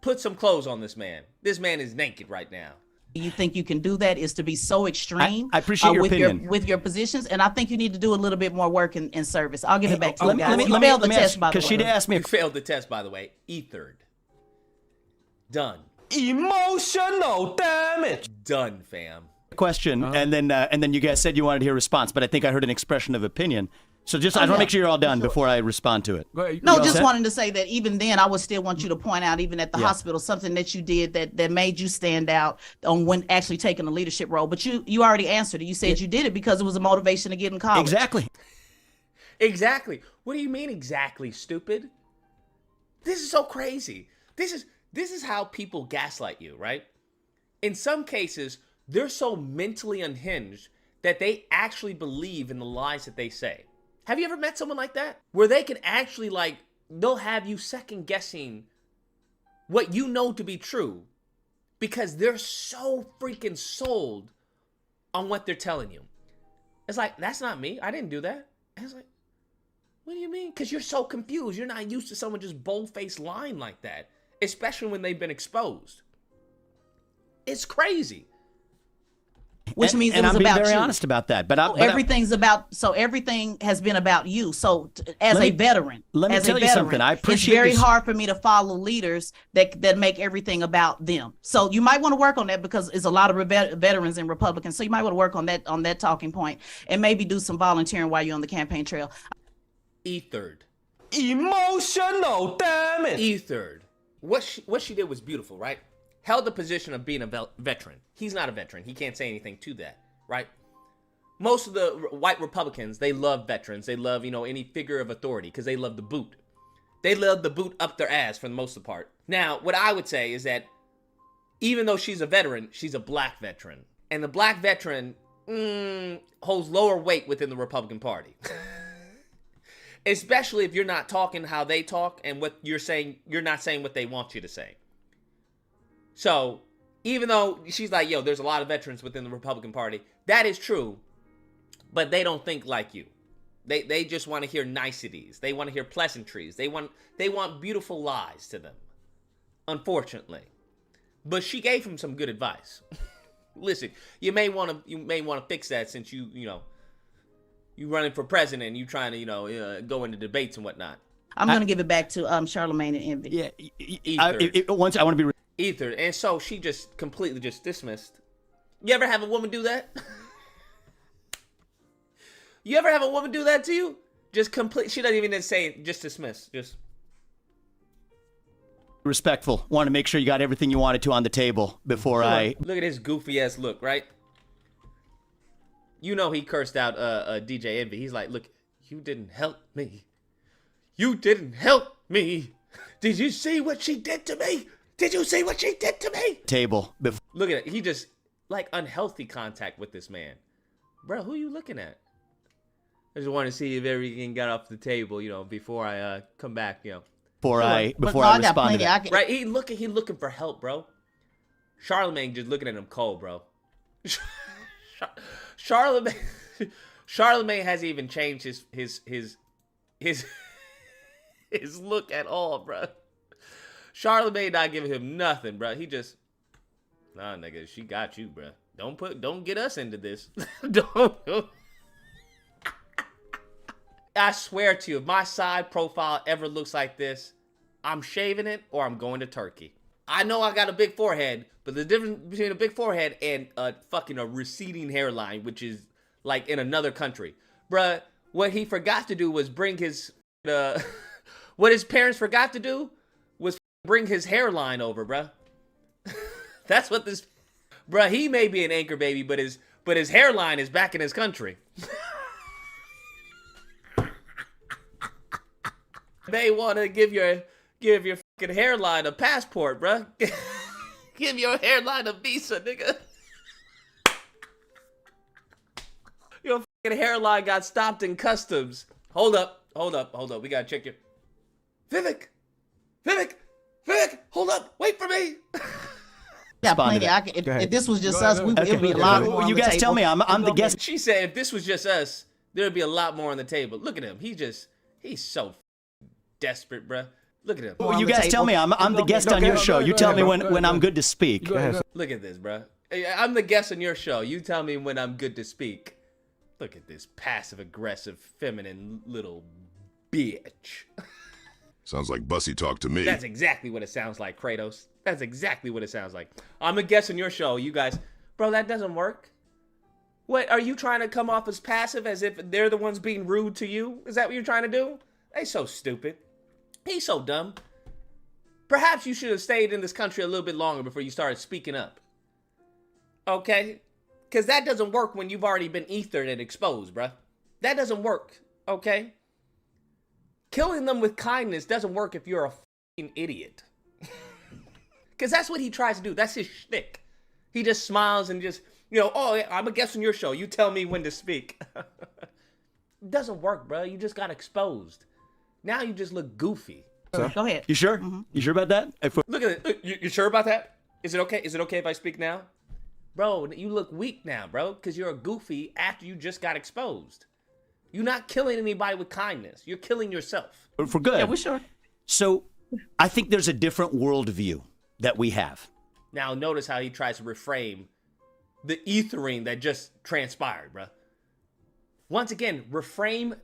Put some clothes on this man. This man is naked right now. You think you can do that is to be so extreme. I appreciate your opinion. With your positions, and I think you need to do a little bit more work in service. I'll give it back to you guys. Let You me failed the ask, test, by the way. because she asked me. You failed the test, by the way. Ethered. Done. Emotional damage. Done, fam. Question, and then you guys said you wanted to hear a response, but I think I heard an expression of opinion. So I just want to make sure you're all done before I respond to it. Go ahead. No, just wanting to say that even then, I would still want you to point out, even at the hospital, something that you did that made you stand out on when actually taking a leadership role. But you already answered it. You said you did it because it was a motivation to get in college. Exactly. Exactly. What do you mean exactly, stupid? This is so crazy. This is how people gaslight you, right? In some cases, they're so mentally unhinged that they actually believe in the lies that they say. Have you ever met someone like that? Where they can actually, they'll have you second guessing what you know to be true because they're so freaking sold on what they're telling you. It's like, that's not me. I didn't do that. And it's like, What do you mean? Because you're so confused. You're not used to someone just bold-faced lying like that, especially when they've been exposed. It's crazy. Which means it was I'm being about very you. honest about that. But everything has been about you. So as a veteran, let me tell you something. I appreciate it's very this. hard for me to follow leaders that make everything about them. So you might want to work on that because it's a lot of veterans and Republicans. So you might want to work on that talking point and maybe do some volunteering while you're on the campaign trail. Ethered. Emotional damage. Ethered. What she did was beautiful, right? Held the position of being a veteran. He's not a veteran. He can't say anything to that, right? Most of the white Republicans, they love veterans. They love, any figure of authority because they love the boot. They love the boot up their ass for the most part. Now, what I would say is that even though she's a veteran, she's a black veteran. And the black veteran holds lower weight within the Republican Party. Especially if you're not talking how they talk and what you're saying, you're not saying what they want you to say. So, even though she's like, yo, there's a lot of veterans within the Republican Party, that is true, but they don't think like you. They just want to hear niceties. They want to hear pleasantries. They want beautiful lies to them, unfortunately. But she gave him some good advice. Listen, you may want to fix that since you running for president and you trying to, go into debates and whatnot. I'm going to give it back to Charlamagne and Envy. Yeah, once I want to be Ether, and so she just completely just dismissed. You ever have a woman do that? You ever have a woman do that to you? Just complete. She doesn't even say just dismiss. Just respectful. Want to make sure you got everything you wanted to on the table before I look at his goofy ass look, right? He cursed out DJ Envy. He's like, look, you didn't help me. You didn't help me. Did you see what she did to me? Did you see what she did to me? Table. Look at it. He just, unhealthy contact with this man. Bro, who you looking at? I just want to see if everything got off the table, before I come back, Before I respond to that. Right, he looking for help, bro. Charlamagne just looking at him cold, bro. Charlamagne hasn't even changed his look at all, bro. Charlamagne not giving him nothing, bro. He just, nah, nigga, she got you, bro. Don't get us into this. Don't. I swear to you, if my side profile ever looks like this, I'm shaving it or I'm going to Turkey. I know I got a big forehead, but the difference between a big forehead and a receding hairline, which is like in another country. Bruh, what he forgot to do was bring his, what his parents forgot to do was bring his hairline over, bruh. That's what this, bruh, he may be an anchor baby, but his hairline is back in his country. May want to give your fucking hairline a passport, bruh. Give your hairline a visa, nigga. Your fucking hairline got stopped in customs. Hold up. We gotta check your... Vivek, hold up. Wait for me. Yeah, plenty. If this was just us, it would be a lot more on you the guys table. tell me, I'm the guest. She said if this was just us, there'd be a lot more on the table. Look at him. He's so desperate, bruh. Look at him. You guys tell me, I'm the guest on your show. You tell me when I'm good to speak. Look at this, bruh. I'm the guest on your show. You tell me when I'm good to speak. Look at this passive-aggressive, feminine little bitch. Sounds like Bussy talk to me. That's exactly what it sounds like, Kratos. That's exactly what it sounds like. I'm a guest on your show, you guys. Bro, that doesn't work. What, are you trying to come off as passive as if they're the ones being rude to you? Is that what you're trying to do? They so stupid. He's so dumb. Perhaps you should have stayed in this country a little bit longer before you started speaking up. Okay? Because that doesn't work when you've already been ethered and exposed, bruh. That doesn't work, okay? Killing them with kindness doesn't work if you're a fucking idiot. Because that's what he tries to do. That's his shtick. He just smiles and just, oh, I'm a guest on your show. You tell me when to speak. It doesn't work, bro. You just got exposed. Now you just look goofy. Go ahead. You sure? Mm-hmm. You sure about that? Look at it. You sure about that? Is it okay? Is it okay if I speak now? Bro, you look weak now, bro, because you're a goofy after you just got exposed. You're not killing anybody with kindness. You're killing yourself. For good. Yeah, we're sure. So I think there's a different worldview that we have. Now, notice how he tries to reframe the ethering that just transpired, bruh. Once again, reframe,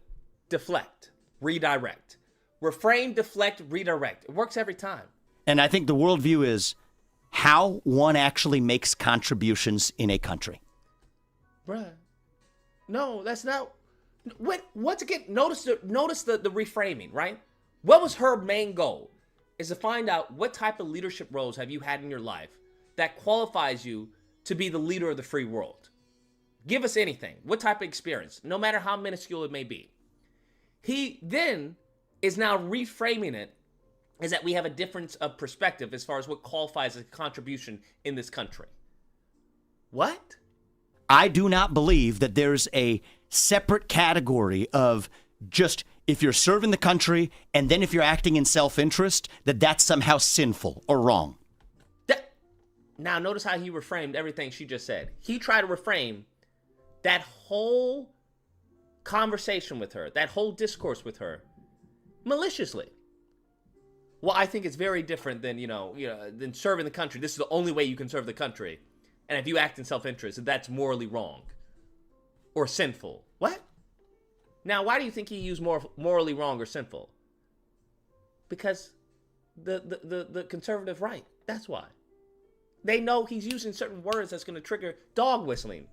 deflect, redirect. Reframe, deflect, redirect. It works every time. And I think the worldview is how one actually makes contributions in a country. Bruh. No, that's not. Once again, notice the reframing, right? What was her main goal? Is to find out what type of leadership roles have you had in your life that qualifies you to be the leader of the free world. Give us anything. What type of experience, no matter how minuscule it may be. He then is now reframing it as that we have a difference of perspective as far as what qualifies as a contribution in this country. What? I do not believe that there's a separate category of just if you're serving the country and then if you're acting in self-interest, that's somehow sinful or wrong. Now, notice how he reframed everything she just said. He tried to reframe that whole conversation with her, that whole discourse with her, maliciously. Well, I think it's very different than, than serving the country. This is the only way you can serve the country. And if you act in self-interest, that's morally wrong or sinful. What? Now, why do you think he used morally wrong or sinful? Because the conservative right. That's why. They know he's using certain words that's going to trigger dog whistling.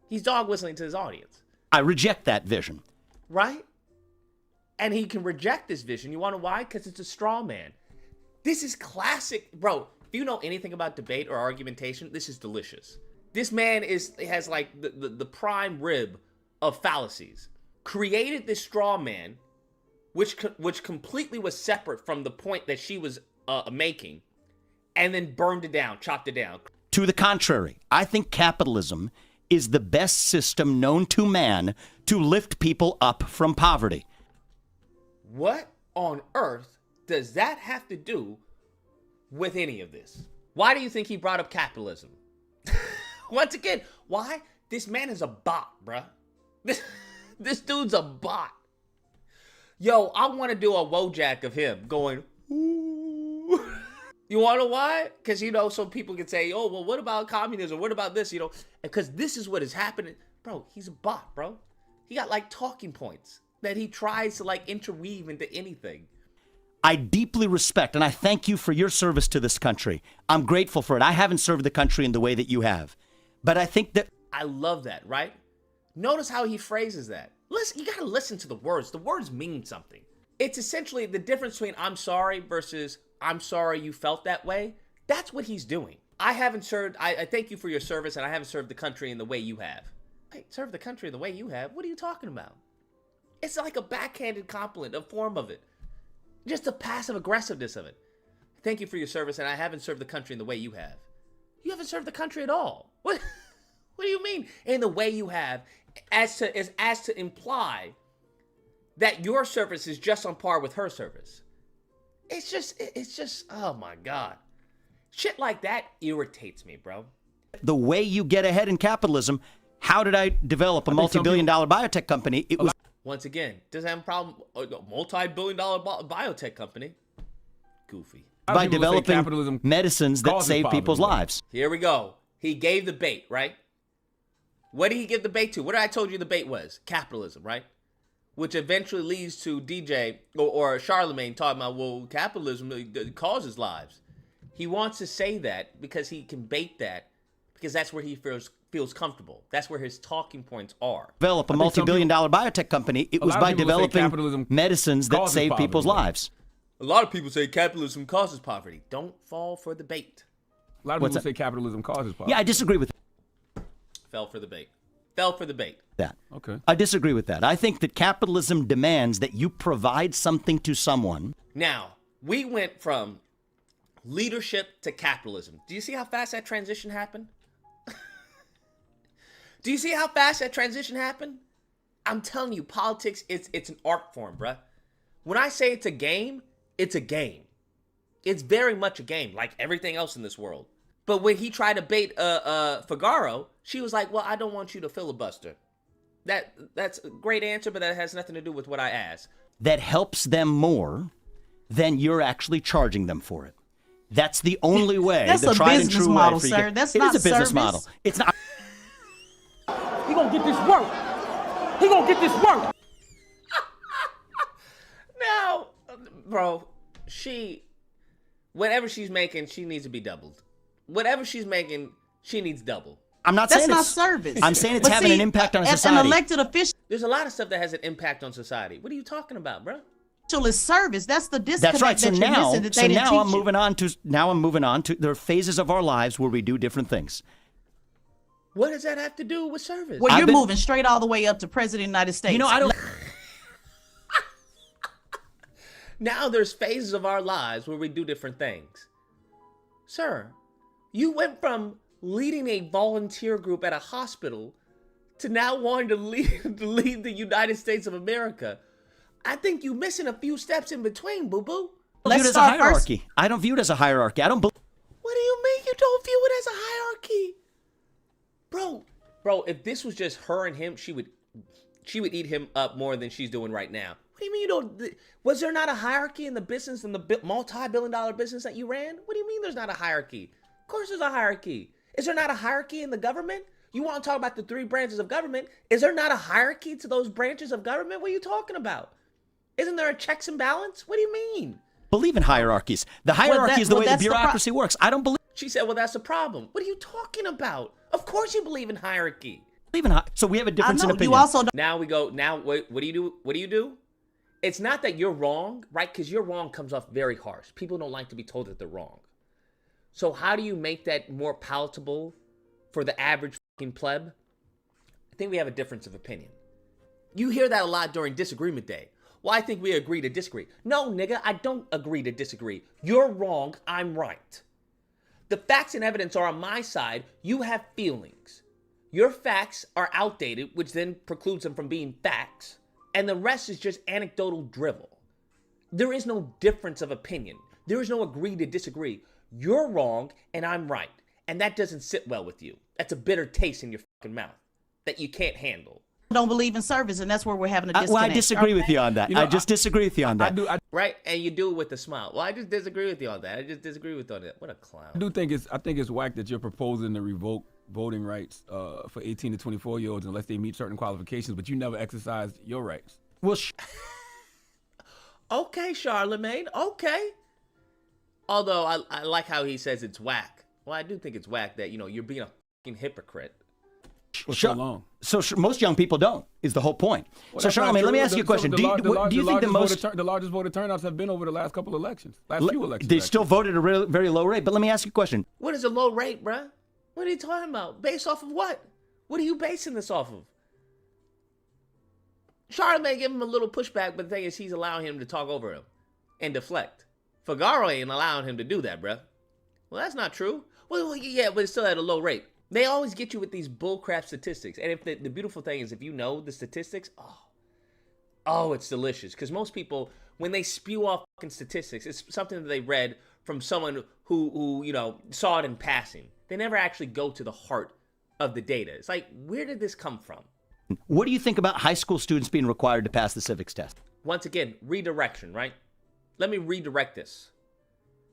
He's dog whistling to his audience. I reject that vision. Right? And he can reject this vision. You want to know why? Because it's a straw man. This is classic. Bro, if you know anything about debate or argumentation, this is delicious. This man has like the prime rib of fallacies. Created this straw man, which completely was separate from the point that she was making, and then burned it down, chopped it down. To the contrary, I think capitalism is the best system known to man to lift people up from poverty. What on earth does that have to do with any of this? Why do you think he brought up capitalism? Once again, why? This man is a bot, bruh. This dude's a bot. Yo, I want to do a Wojak of him going, ooh. You want to know why? Because, so people can say, oh, well, what about communism? What about this? Because this is what is happening. Bro, he's a bot, bro. He got like talking points that he tries to like interweave into anything. I deeply respect and I thank you for your service to this country. I'm grateful for it. I haven't served the country in the way that you have. But I think that... I love that, right? Notice how he phrases that. Listen, you got to listen to the words. The words mean something. It's essentially the difference between I'm sorry versus I'm sorry you felt that way. That's what he's doing. I haven't served, I thank you for your service, and I haven't served the country in the way you have. Hey, serve the country in the way you have? What are you talking about? It's like a backhanded compliment, a form of it. Just the passive aggressiveness of it. Thank you for your service, and I haven't served the country in the way you have. You haven't served the country at all. What do you mean in the way you have? As to imply that your service is just on par with her service. It's just, oh my God. Shit like that irritates me, bro. The way you get ahead in capitalism, how did I develop a multi-billion-dollar biotech company? It was... Once again, doesn't have a problem. A multi-billion-dollar biotech company. Goofy. By developing medicines that save people's lives. Here we go. He gave the bait, right? What did he give the bait to? What did I told you the bait was? Capitalism, right? Which eventually leads to DJ or Charlamagne talking about, well, capitalism causes lives. He wants to say that because he can bait that because that's where he feels comfortable. That's where his talking points are. Develop a multi-billion-dollar biotech company. It was by developing medicines that save people's lives. A lot of people say capitalism causes poverty. Don't fall for the bait. A lot of people say capitalism causes poverty. Yeah, I disagree with that. Fell for the bait. Fell for the bait. That. Okay. I disagree with that. I think that capitalism demands that you provide something to someone. Now, we went from leadership to capitalism. Do you see how fast that transition happened? Do you see how fast that transition happened? I'm telling you, politics, it's an art form, bruh. When I say it's a game, it's a game. It's very much a game, like everything else in this world. But when he tried to bait Figaro, she was like, well, I don't want you to filibuster. That's a great answer, but that has nothing to do with what I asked. That helps them more than you're actually charging them for it. That's the only way. That's the a tried and business true model, way for you sir. to- That's It not is a business service. model. It's not. He gonna get this work. He gonna get this work. Now, bro, whatever she's making, she needs to be doubled. Whatever she's making, she needs double. I'm not That's saying not it's service. I'm saying it's But having see, an impact on as society. An elected official There's a lot of stuff that has an impact on society. What are you talking about, bro? is service. That's the disconnect That's right. So that you're now, missing that they didn't now teach I'm you. moving on to. Now I'm moving on to. There are phases of our lives where we do different things. What does that have to do with service? Well, I've you're been- moving straight all the way up to President of the United States. You know, I don't. Now there's phases of our lives where we do different things. Sir, you went from leading a volunteer group at a hospital to now wanting to lead the United States of America. I think you're missing a few steps in between, boo-boo. I don't view it as a start first. hierarchy. I don't view it as a hierarchy. I don't believe. What do you mean you don't view it as a hierarchy? Bro, if this was just her and him, she would eat him up more than she's doing right now. What do you mean you don't? Was there not a hierarchy in the business, in the multi-billion-dollar business that you ran? What do you mean there's not a hierarchy? Of course there's a hierarchy. Is there not a hierarchy in the government? You want to talk about the 3 branches of government? Is there not a hierarchy to those branches of government? What are you talking about? Isn't there a checks and balance? What do you mean? Believe in hierarchies. The hierarchy is the way the that's the bureaucracy works. I don't believe She said, well, that's a problem. What are you talking about? Of course you believe in hierarchy. in. So we have a I difference in know opinion. you also don't. Now we go, what do you do? What do you do? It's not that you're wrong, right? Because you're wrong comes off very harsh. People don't like to be told that they're wrong. So how do you make that more palatable for the average fucking pleb? I think we have a difference of opinion. You hear that a lot during disagreement day. Well, I think we agree to disagree. No, nigga, I don't agree to disagree. You're wrong, I'm right. The facts and evidence are on my side. You have feelings. Your facts are outdated, which then precludes them from being facts. And the rest is just anecdotal drivel. There is no difference of opinion. There is no agree to disagree. You're wrong and I'm right. And that doesn't sit well with you. That's a bitter taste in your fucking mouth that you can't handle. Don't believe in service, and that's where we're having a disconnect. Well, I disagree with you on that. You know, I just disagree with you on that. Right? And you do it with a smile. Well, I just disagree with you on that. I just disagree with you on that. What a clown. I think it's whack that you're proposing to revoke voting rights for 18 to 24-year-olds unless they meet certain qualifications, but you never exercised your rights. Well, Okay, Charlamagne. Okay. Although I like how he says it's whack. Well, I do think it's whack that, you're being a fucking hypocrite. For so long. So most young people don't, is the whole point. Well, so that's not Charlamagne, let true. me ask you a question. Do you think the largest voter turnouts have been over the last couple elections? Few elections. They still voted at a very low rate. But let me ask you a question. What is a low rate, bruh? What are you talking about? Based off of what? What are you basing this off of? Charlamagne gave him a little pushback, but the thing is he's allowing him to talk over him and deflect. Figaro ain't allowing him to do that, bruh. Well, that's not true. Well, yeah, but it's still at a low rate. They always get you with these bullcrap statistics. And if the beautiful thing is if you know the statistics, oh, it's delicious. Because most people, when they spew off fucking statistics, it's something that they read from someone who saw it in passing. They never actually go to the heart of the data. It's like, where did this come from? What do you think about high school students being required to pass the civics test? Once again, redirection, right? Let me redirect this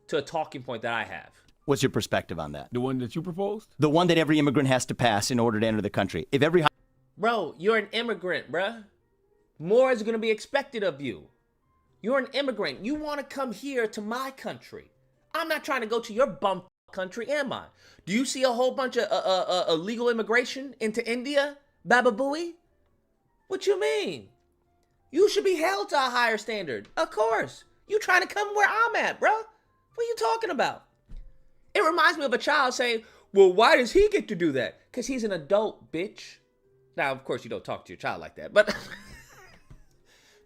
to a talking point that I have. What's your perspective on that? The one that you proposed? The one that every immigrant has to pass in order to enter the country. If every Bro, you're an immigrant, bruh. More is going to be expected of you. You're an immigrant. You want to come here to my country. I'm not trying to go to your bum country, am I? Do you see a whole bunch of illegal immigration into India, Baba Booey? What you mean? You should be held to a higher standard. Of course. You trying to come where I'm at, bruh. What are you talking about? It reminds me of a child saying, well, why does he get to do that? Because he's an adult, bitch. Now, of course, you don't talk to your child like that, but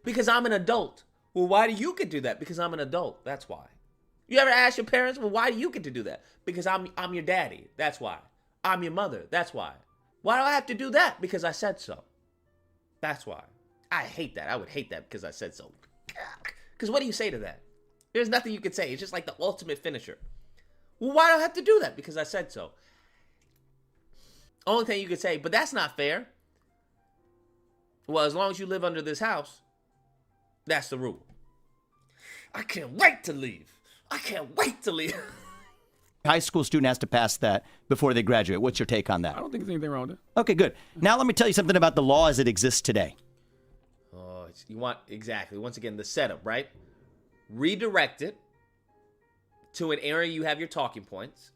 because I'm an adult. Well, why do you get to do that? Because I'm an adult. That's why. You ever ask your parents, well, why do you get to do that? Because I'm your daddy. That's why. I'm your mother. That's why. Why do I have to do that? Because I said so. That's why. I hate that. I would hate that because I said so. Because what do you say to that? There's nothing you could say. It's just like the ultimate finisher. Well, why do I have to do that? Because I said so. Only thing you could say, but that's not fair. Well, as long as you live under this house, that's the rule. I can't wait to leave. I can't wait to leave. High school student has to pass that before they graduate. What's your take on that? I don't think there's anything wrong with it. Okay, good. Now let me tell you something about the law as it exists today. Oh, you want, exactly. Once again, the setup, right? Redirect it to an area you have your talking points.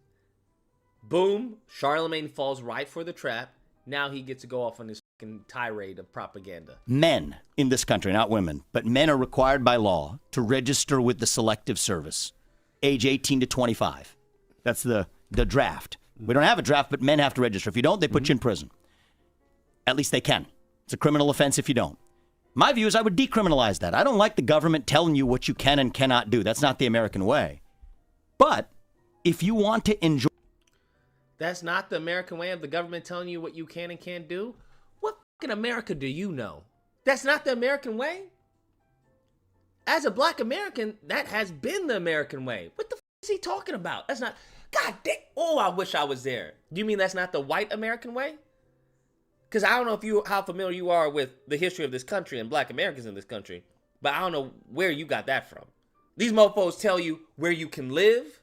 Boom, Charlamagne falls right for the trap. Now he gets to go off on his fucking tirade of propaganda. Men in this country, not women, but men are required by law to register with the Selective Service, age 18 to 25. That's the draft. We don't have a draft, but men have to register. If you don't, they put you in prison. At least they can. It's a criminal offense if you don't. My view is I would decriminalize that. I don't like the government telling you what you can and cannot do. That's not the American way. But if you want to enjoy... That's not the American way of the government telling you what you can and can't do? What fucking America do you know? That's not the American way? As a black American, that has been the American way. What the fuck is he talking about? That's not... God damn. Oh, I wish I was there. Do you mean that's not the white American way? Because I don't know how familiar you are with the history of this country and black Americans in this country, but I don't know where you got that from. These mofos tell you where you can live.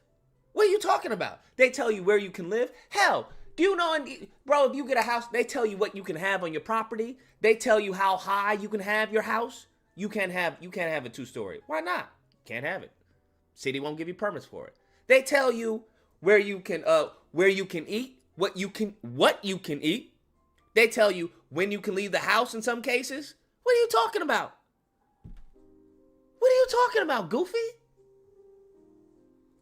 What are you talking about? They tell you where you can live. Hell, do you know, bro, if you get a house, they tell you what you can have on your property. They tell you how high you can have your house. You can't have a 2-story. Why not? Can't have it. City won't give you permits for it. They tell you where you can eat, what you can eat. They tell you when you can leave the house in some cases. What are you talking about? What are you talking about, Goofy?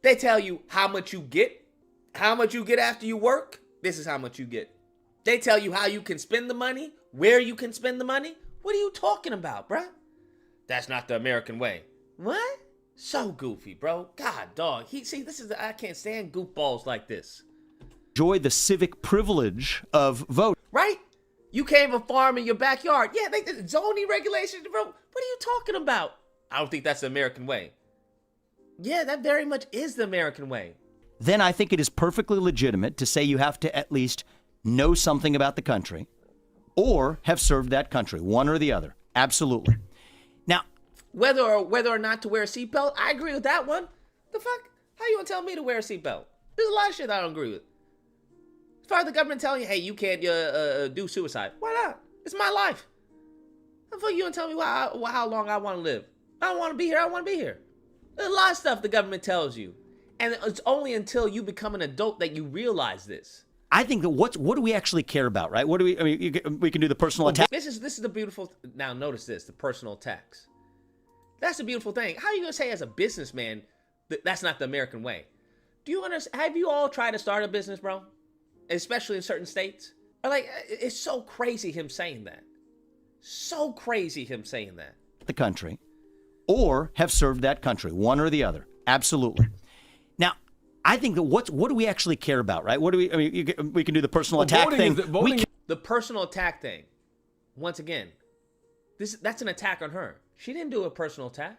They tell you how much you get after you work. This is how much you get. They tell you how you can spend the money, where you can spend the money. What are you talking about, bruh? That's not the American way. What? So goofy, bro. God, dog. I can't stand goofballs like this. Enjoy the civic privilege of vote. Right? You can't even farm in your backyard. Yeah, they did zoning regulations, bro. What are you talking about? I don't think that's the American way. Yeah, that very much is the American way. Then I think it is perfectly legitimate to say you have to at least know something about the country or have served that country, one or the other. Absolutely. Now, whether or not to wear a seatbelt, I agree with that one. The fuck? How you gonna tell me to wear a seatbelt? There's a lot of shit that I don't agree with. As far as the government telling you, hey, you can't do suicide. Why not? It's my life. How the fuck you gonna tell me how long I want to live? I don't want to be here. I want to be here. There's a lot of stuff the government tells you. And it's only until you become an adult that you realize this. I think that what do we actually care about, right? We can do the personal attack. This is the beautiful, now notice this, the personal attacks. That's the beautiful thing. How are you going to say as a businessman, that's not the American way? Do you understand? Have you all tried to start a business, bro? Especially in certain states? Like, it's so crazy him saying that. So crazy him saying that. The country or have served that country, one or the other. Absolutely. Now, I think that what do we actually care about, right? We can do the personal attack thing. The personal attack thing. Once again, that's an attack on her. She didn't do a personal attack.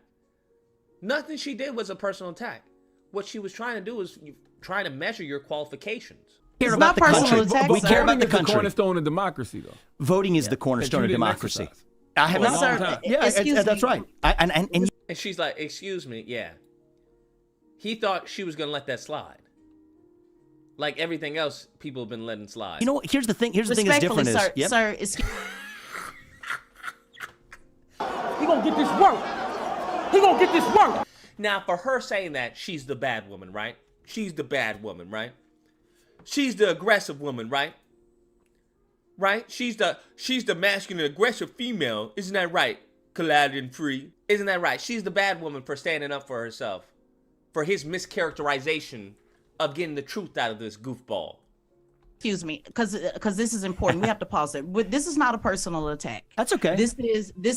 Nothing she did was a personal attack. What she was trying to do was trying to measure your qualifications. It's not personal attack. We care about the Voting is the country. cornerstone of democracy, though. Voting is the cornerstone of democracy. Exercise. I have not. Yeah, that's right. And she's like, excuse me, yeah. He thought she was gonna let that slide. Like everything else, people have been letting slide. You know what? Here's the thing. Here's the thing that's different is, sir, excuse. He gonna get this work. He gonna get this work. Now, for her saying that, she's the bad woman, right? She's the bad woman, right? She's the aggressive woman, right? Right? She's the masculine aggressive female. Isn't that right? Collagen free. Isn't that right? She's the bad woman for standing up for herself. For his mischaracterization of getting the truth out of this goofball. Excuse me, because this is important. We have to pause it. This is not a personal attack. That's okay. This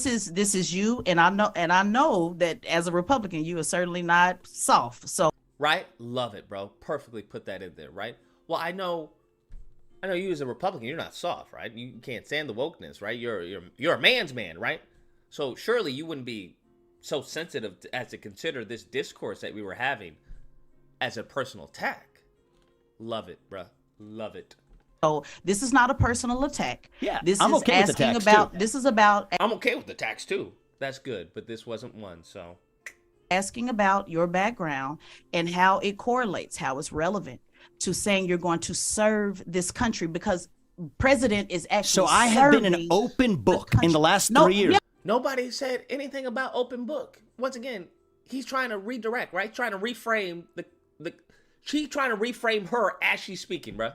is you, and I know that as a Republican, you are certainly not soft. So right, love it, bro. Perfectly put that in there, right? Well, I know you as a Republican, you're not soft, right? You can't stand the wokeness, right? You're a man's man, right? So surely you wouldn't be so sensitive as to consider this discourse that we were having as a personal attack. Love it, bruh. Love it. So this is not a personal attack. Yeah, this I'm is okay with asking attacks, about. too. This is about I'm okay with the tax too. That's good, but this wasn't one. So asking about your background and how it correlates, how it's relevant to saying you're going to serve this country, because president is actually. So I have been an serving open book country. in the last No, 3 years. yeah. nobody said anything about open book. Once again, he's trying to redirect, right? Trying to reframe she's trying to reframe her as she's speaking, bro.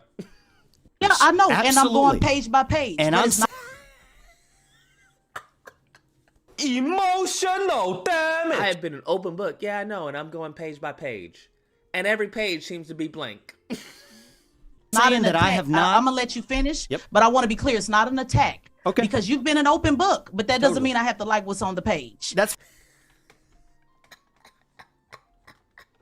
Yeah, I know, and I'm going Absolutely. page by page. And but I'm it's not- Emotional damage. I have been an open book. Yeah, I know, and I'm going page by page. And every page seems to be blank. not saying an that I attack. have not- I'm gonna let you finish. Yep. But I want to be clear. It's not an attack. Okay. Because you've been an open book, but that doesn't Totally. mean I have to like what's on the page. That's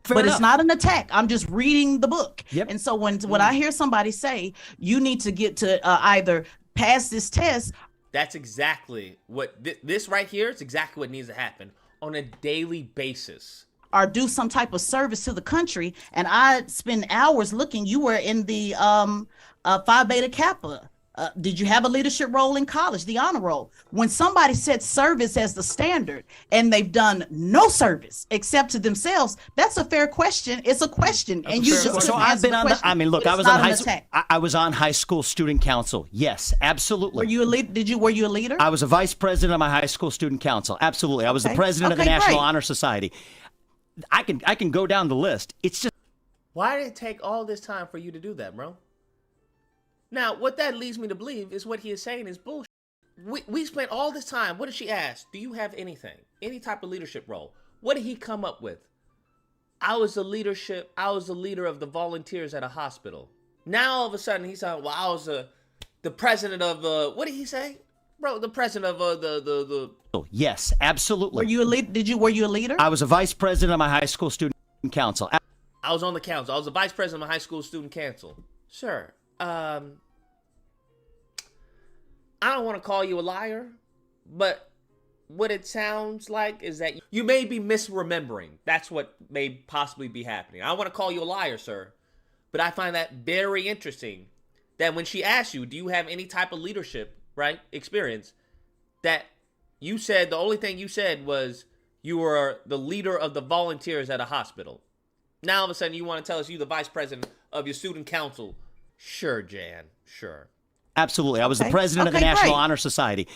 fair But enough. it's not an attack. I'm just reading the book. Yep. And so when I hear somebody say you need to get to either pass this test, That's exactly what this right here is exactly what needs to happen on a daily basis. or do some type of service to the country, and I spend hours looking. You were in the Phi Beta Kappa. Did you have a leadership role in college, the honor roll? When somebody sets service as the standard and they've done no service except to themselves, that's a fair question. It's a question, and you just So I've been on the. I mean, look, I was on I was on high school student council. Yes, absolutely. Were you a leader? Were you a leader? I was a vice president of my high school student council. Absolutely, I was the Okay. president of the Okay, National great. Honor Society. I can go down the list. It's just Why did it take all this time for you to do that, bro? Now, what that leads me to believe is what he is saying is bullshit. We spent all this time. What did she ask? Do you have anything? Any type of leadership role? What did he come up with? I was the leader of the volunteers at a hospital. Now all of a sudden he's saying, well, I was the president of what did he say? Bro, the president of the yes, absolutely. Were you a leader? Were you a leader? I was a vice president of my high school student council. I was on the council. I was the vice president of my high school student council. Sure. I don't want to call you a liar, but what it sounds like is that you may be misremembering. That's what may possibly be happening. I don't want to call you a liar, sir, but I find that very interesting that when she asked you, do you have any type of leadership, right, experience, that you said, the only thing you said was you were the leader of the volunteers at a hospital. Now all of a sudden you want to tell us you the vice president of your student council. Sure, Jan. Sure. Absolutely. I was the Okay. president of the Okay, National great. Honor Society.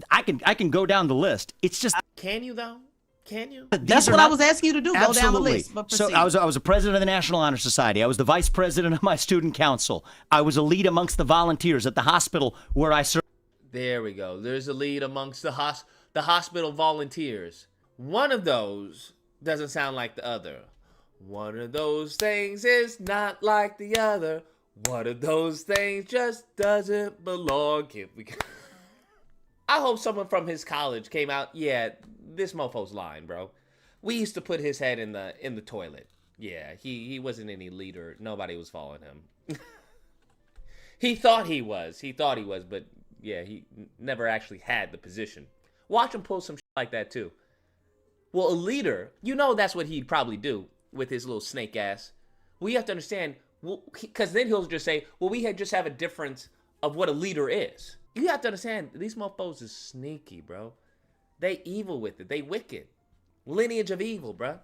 I can go down the list. It's just Can you though? Can you? That's what I was asking you to do. Go down the Absolutely. list. But So proceed. I was a president of the National Honor Society. I was the vice president of my student council. I was a lead amongst the volunteers at the hospital where I served. There we go. There's a lead amongst the hospital volunteers. One of those doesn't sound like the other. One of those things is not like the other. One of those things just doesn't belong. I hope someone from his college came out. Yeah, this mofo's lying, bro. We used to put his head in the toilet. Yeah, he wasn't any leader. Nobody was following him. He thought he was, but yeah, he never actually had the position. Watch him pull some shit like that too. Well, a leader, that's what he'd probably do with his little snake ass. Well, you have to understand, because then he'll just say, well, we just have a difference of what a leader is. You have to understand, these mofos is sneaky, bro. They evil with it. They wicked. Lineage of evil, bro.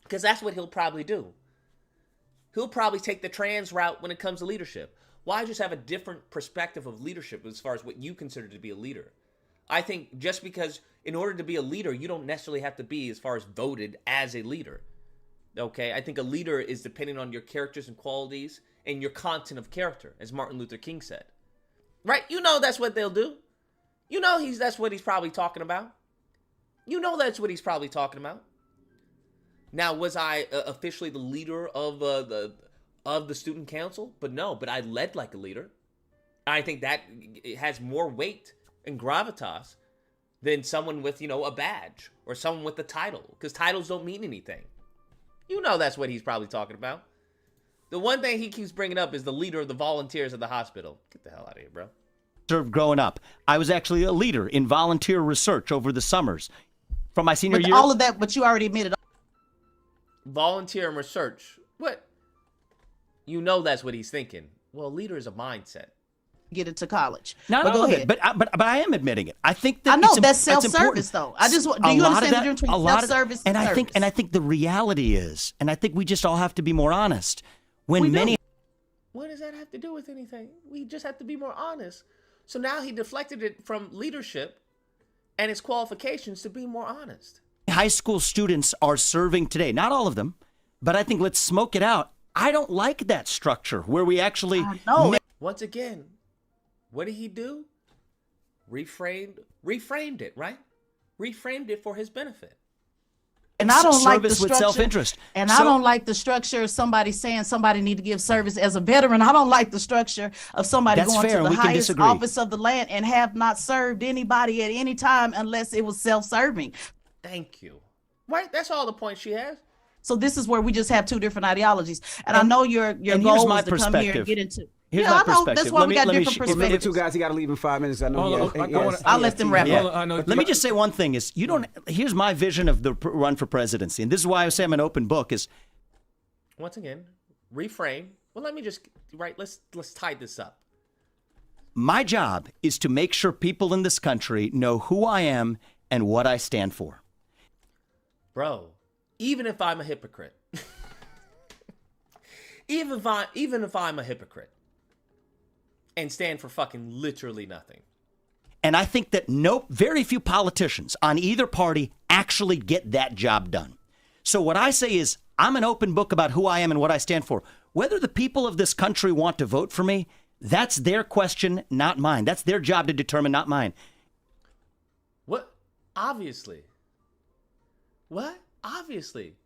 Because that's what he'll probably do. He'll probably take the trans route when it comes to leadership. Why just have a different perspective of leadership as far as what you consider to be a leader? I think just because in order to be a leader, you don't necessarily have to be as far as voted as a leader. Okay? I think a leader is depending on your characters and qualities and your content of character, as Martin Luther King said. Right? That's what they'll do. That's what he's probably talking about. That's what he's probably talking about. Now, was I officially the leader of the student council? But I led like a leader. I think that it has more weight and gravitas than someone with, a badge or someone with a title, because titles don't mean anything. That's what he's probably talking about. The one thing he keeps bringing up is the leader of the volunteers at the hospital. Get the hell out of here, bro. Served growing up. I was actually a leader in volunteer research over the summers. From my senior But year. all of that, but you already admitted. Volunteer and research. What? That's what he's thinking. Well, leader is a mindset. Get into college. Not all of it, but I am admitting it. I think that I know it's that's important. self-service, though. I just do you understand the difference between self-service and service? I think the reality is, and I think we just all have to be more honest. When many, what does that have to do with anything? We just have to be more honest. So now he deflected it from leadership and his qualifications to be more honest. High school students are serving today. Not all of them, but I think let's smoke it out. I don't like that structure where we actually. Once again, what did he do? Reframed it, right? Reframed it for his benefit. And I don't like the service with structure. self-interest. And I don't like the structure of somebody saying somebody need to give service as a veteran. I don't like the structure of somebody That's going fair, to the we can highest disagree. office of the land and have not served anybody at any time unless it was self-serving. Thank you. Right? That's all the point she has. So this is where we just have two different ideologies. And I know your goal is to come here and get into. Here's my perspective. That's why we got different Remember, perspectives. two guys, he got to leave in 5 minutes. I know. I'll let them wrap up. Let me just say one thing: is you don't. Here's my vision of the run for presidency, and this is why I say I'm an open book. Is once again reframe. Well, let me just let's tie this up. My job is to make sure people in this country know who I am and what I stand for. Bro, even if I'm a hypocrite, even if I'm a hypocrite and stand for fucking literally nothing. And I think that very few politicians on either party actually get that job done. So what I say is I'm an open book about who I am and what I stand for. Whether the people of this country want to vote for me, that's their question, not mine. That's their job to determine, not mine. What? Obviously. What? Obviously.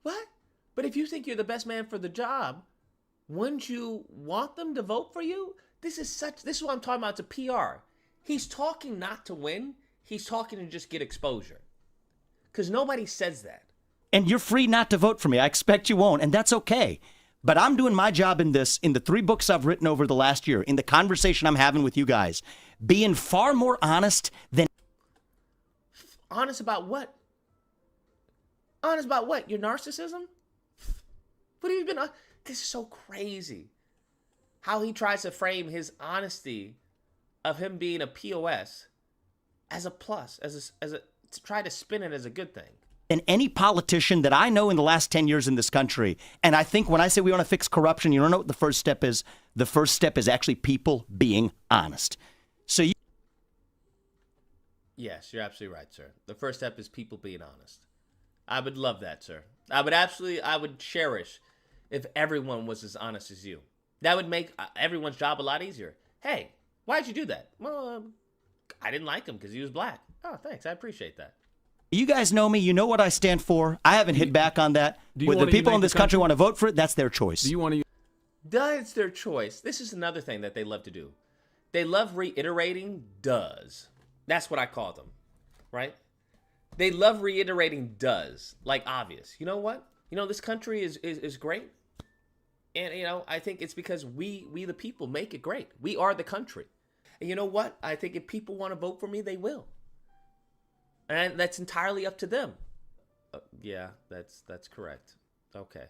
What? But if you think you're the best man for the job, wouldn't you want them to vote for you? This is what I'm talking about. It's a PR. He's talking not to win. He's talking to just get exposure. Because nobody says that. And you're free not to vote for me. I expect you won't, and that's okay. But I'm doing my job in this, in the 3 books I've written over the last year, in the conversation I'm having with you guys, being far more honest than... Honest about what? Honest about what? Your narcissism? What have you been... This is so crazy. How he tries to frame his honesty of him being a POS as a plus, to try to spin it as a good thing. Than any politician that I know in the last 10 years in this country. And I think when I say we want to fix corruption, you don't know what the first step is? The first step is actually people being honest. So you... Yes, you're absolutely right, sir. The first step is people being honest. I would love that, sir. I would cherish if everyone was as honest as you. That would make everyone's job a lot easier. Hey, why'd you do that? Well, I didn't like him because he was black. Oh, thanks. I appreciate that. You guys know me. You know what I stand for. I haven't hit back on that. Whether the people in this country want to vote for it, that's their choice. Do you want to... That's their choice. This is another thing that they love to do. They love reiterating does. That's what I call them, right? They love reiterating does, like obvious. You know what? You know, this country is great. And, you know, I think it's because we the people make it great. We are the country. And you know what? I think if people want to vote for me, they will. And that's entirely up to them. Yeah, that's correct. Okay.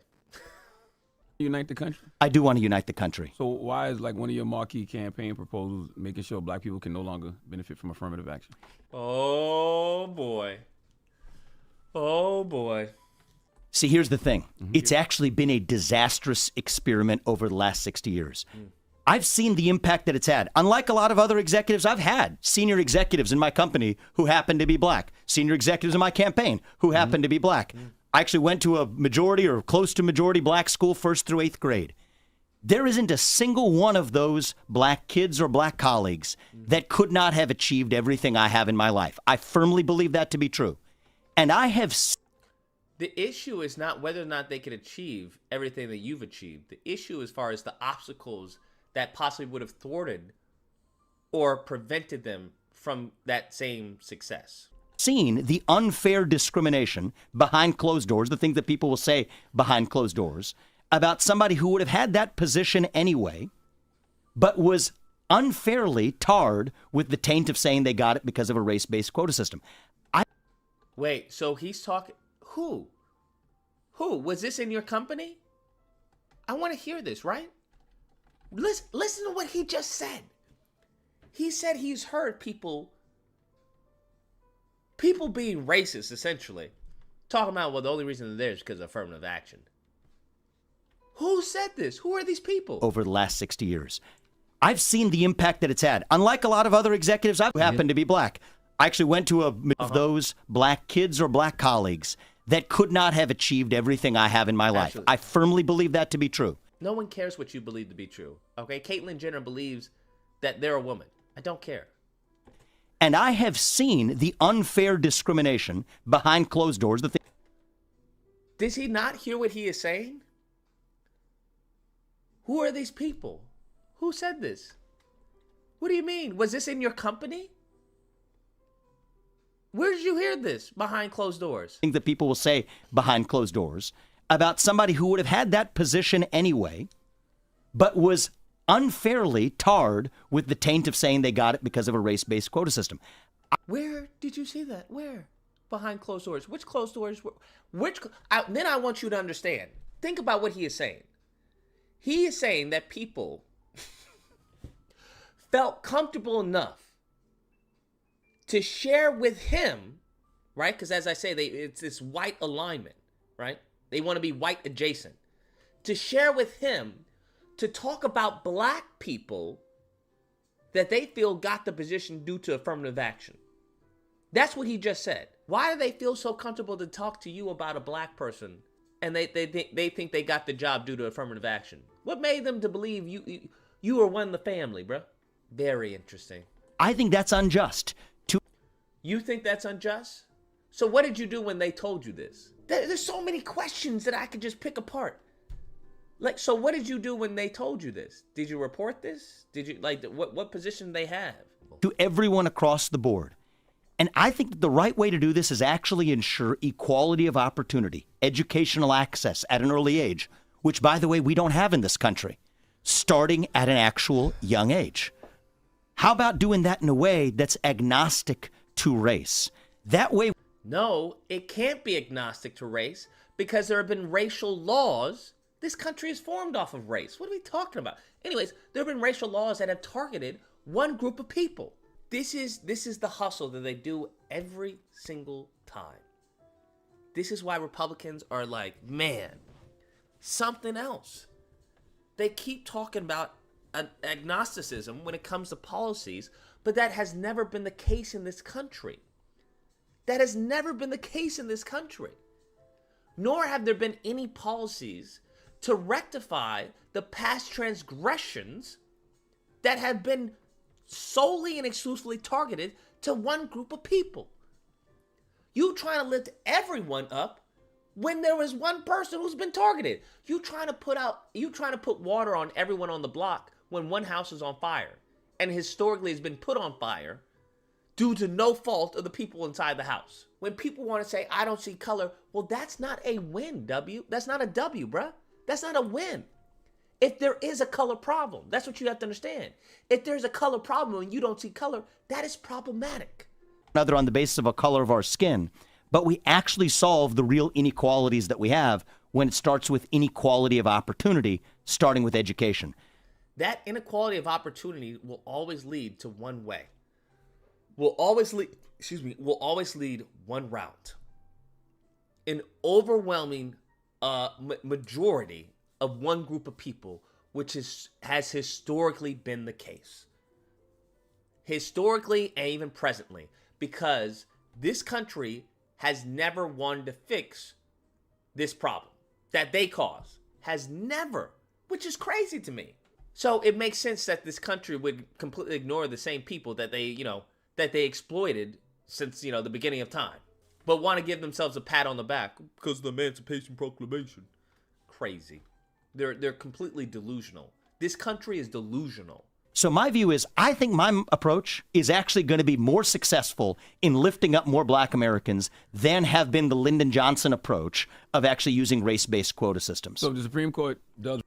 Unite the country? I do want to unite the country. So why is like one of your marquee campaign proposals making sure black people can no longer benefit from affirmative action? Oh, boy. Oh, boy. See, here's the thing. It's actually been a disastrous experiment over the last 60 years. I've seen the impact that it's had. Unlike a lot of other executives, I've had senior executives in my company who happen to be black, senior executives in my campaign who happen to be black. I actually went to a majority or close to majority black school 1st through 8th grade. There isn't a single one of those black kids or black colleagues that could not have achieved everything I have in my life. I firmly believe that to be true. And I have... The issue is not whether or not they can achieve everything that you've achieved. The issue as far as the obstacles that possibly would have thwarted or prevented them from that same success. Seen the unfair discrimination behind closed doors, the things that people will say behind closed doors, about somebody who would have had that position anyway, but was unfairly tarred with the taint of saying they got it because of a race-based quota system. Wait, so he's talking... Who? Was this in your company? I want to hear this, right? Listen to what he just said. He said he's heard people being racist, essentially. Talking about, well, the only reason they're there is because of affirmative action. Who said this? Who are these people? Over the last 60 years. I've seen the impact that it's had. Unlike a lot of other executives, I happen to be black. I actually went to of those black kids or black colleagues that could not have achieved everything I have in my life. Absolutely. I firmly believe that to be true. No one cares what you believe to be true. Okay? Caitlyn Jenner believes that they're a woman. I don't care. And I have seen the unfair discrimination behind closed doors. Does he not hear what he is saying? Who are these people? Who said this? What do you mean? Was this in your company? Where did you hear this behind closed doors? Things that people will say behind closed doors about somebody who would have had that position anyway, but was unfairly tarred with the taint of saying they got it because of a race-based quota system. Where did you see that? Where? Behind closed doors. Which closed doors? Then I want you to understand. Think about what he is saying. He is saying that people felt comfortable enough to share with him, right? Because as I say, it's this white alignment, right? They want to be white adjacent. To share with him to talk about black people that they feel got the position due to affirmative action. That's what he just said. Why do they feel so comfortable to talk to you about a black person and they think they got the job due to affirmative action? What made them to believe you were one of the family, bro? Very interesting. I think that's unjust. You think that's unjust? So what did you do when they told you this? There's so many questions that I could just pick apart. Like, so what did you do when they told you this? Did you report this? Did you, like, what position they have? To everyone across the board. And I think that the right way to do this is actually ensure equality of opportunity, educational access at an early age, which, by the way, we don't have in this country, starting at an actual young age. How about doing that in a way that's agnostic to race? That way... No, it can't be agnostic to race because there have been racial laws. This country is formed off of race. What are we talking about? Anyways, there have been racial laws that have targeted one group of people. This is the hustle that they do every single time. This is why Republicans are like, man, something else. They keep talking about agnosticism when it comes to policies, but that has never been the case in this country. That has never been the case in this country. Nor have there been any policies to rectify the past transgressions that have been solely and exclusively targeted to one group of people. You trying to lift everyone up when there was one person who's been targeted. You trying to put water on everyone on the block when one house is on fire and historically has been put on fire due to no fault of the people inside the house. When people want to say, I don't see color, well, that's not a win, W. That's not a W, bruh. That's not a win. If there is a color problem, that's what you have to understand. If there's a color problem and you don't see color, that is problematic. Another on the basis of a color of our skin, but we actually solve the real inequalities that we have when it starts with inequality of opportunity, starting with education. That inequality of opportunity will always lead to one way. Will always lead one route. An overwhelming majority of one group of people, which has historically been the case. Historically and even presently, because this country has never wanted to fix this problem that they cause. Has never, which is crazy to me. So it makes sense that this country would completely ignore the same people that they exploited since, the beginning of time, but want to give themselves a pat on the back because of the Emancipation Proclamation. Crazy. They're completely delusional. This country is delusional. So my view is, I think my approach is actually going to be more successful in lifting up more black Americans than have been the Lyndon Johnson approach of actually using race-based quota systems. So the Supreme Court does...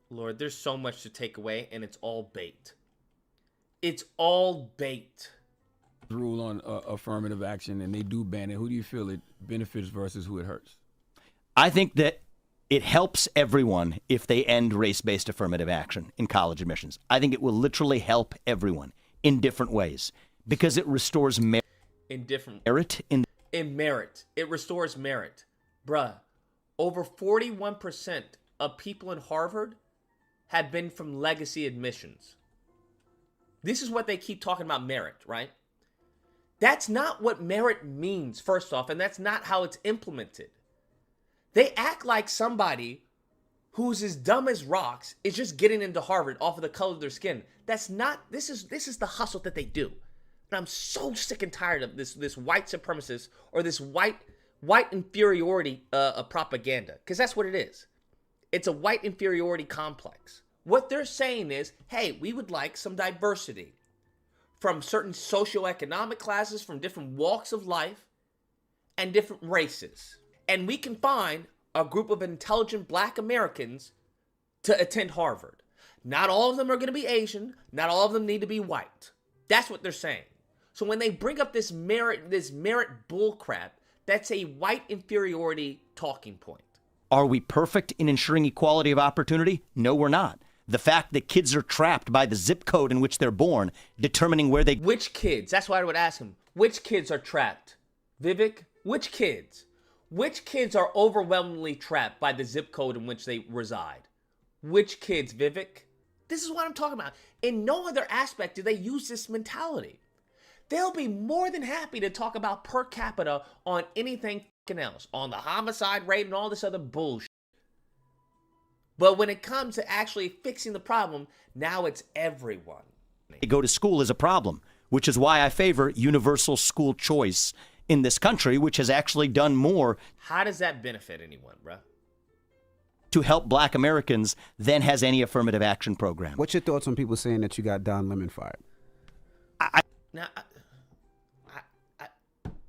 Lord, there's so much to take away, and it's all bait. It's all bait. Rule on affirmative action, and they do ban it. Who do you feel it benefits versus who it hurts? I think that it helps everyone if they end race-based affirmative action in college admissions. I think it will literally help everyone in different ways because it restores merit in merit. It restores merit. Bruh, over 41% of people in Harvard have been from legacy admissions. This is what they keep talking about, merit, right? That's not what merit means, first off, and that's not how it's implemented. They act like somebody who's as dumb as rocks is just getting into Harvard off of the color of their skin. That's not, this is the hustle that they do. And I'm so sick and tired of this white supremacist or this white inferiority propaganda, because that's what it is. It's a white inferiority complex. What they're saying is, hey, we would like some diversity from certain socioeconomic classes, from different walks of life, and different races. And we can find a group of intelligent black Americans to attend Harvard. Not all of them are going to be Asian. Not all of them need to be white. That's what they're saying. So when they bring up this merit bullcrap, that's a white inferiority talking point. Are we perfect in ensuring equality of opportunity? No, we're not. The fact that kids are trapped by the zip code in which they're born, determining where they... Which kids? That's why I would ask him. Which kids are trapped? Vivek, which kids? Which kids are overwhelmingly trapped by the zip code in which they reside? Which kids, Vivek? This is what I'm talking about. In no other aspect do they use this mentality. They'll be more than happy to talk about per capita on anything else, on the homicide rate and all this other bullshit. But when it comes to actually fixing the problem, now it's everyone. They go to school is a problem, which is why I favor universal school choice in this country, which has actually done more. How does that benefit anyone, bro? To help black Americans than has any affirmative action program. What's your thoughts on people saying that you got Don Lemon fired?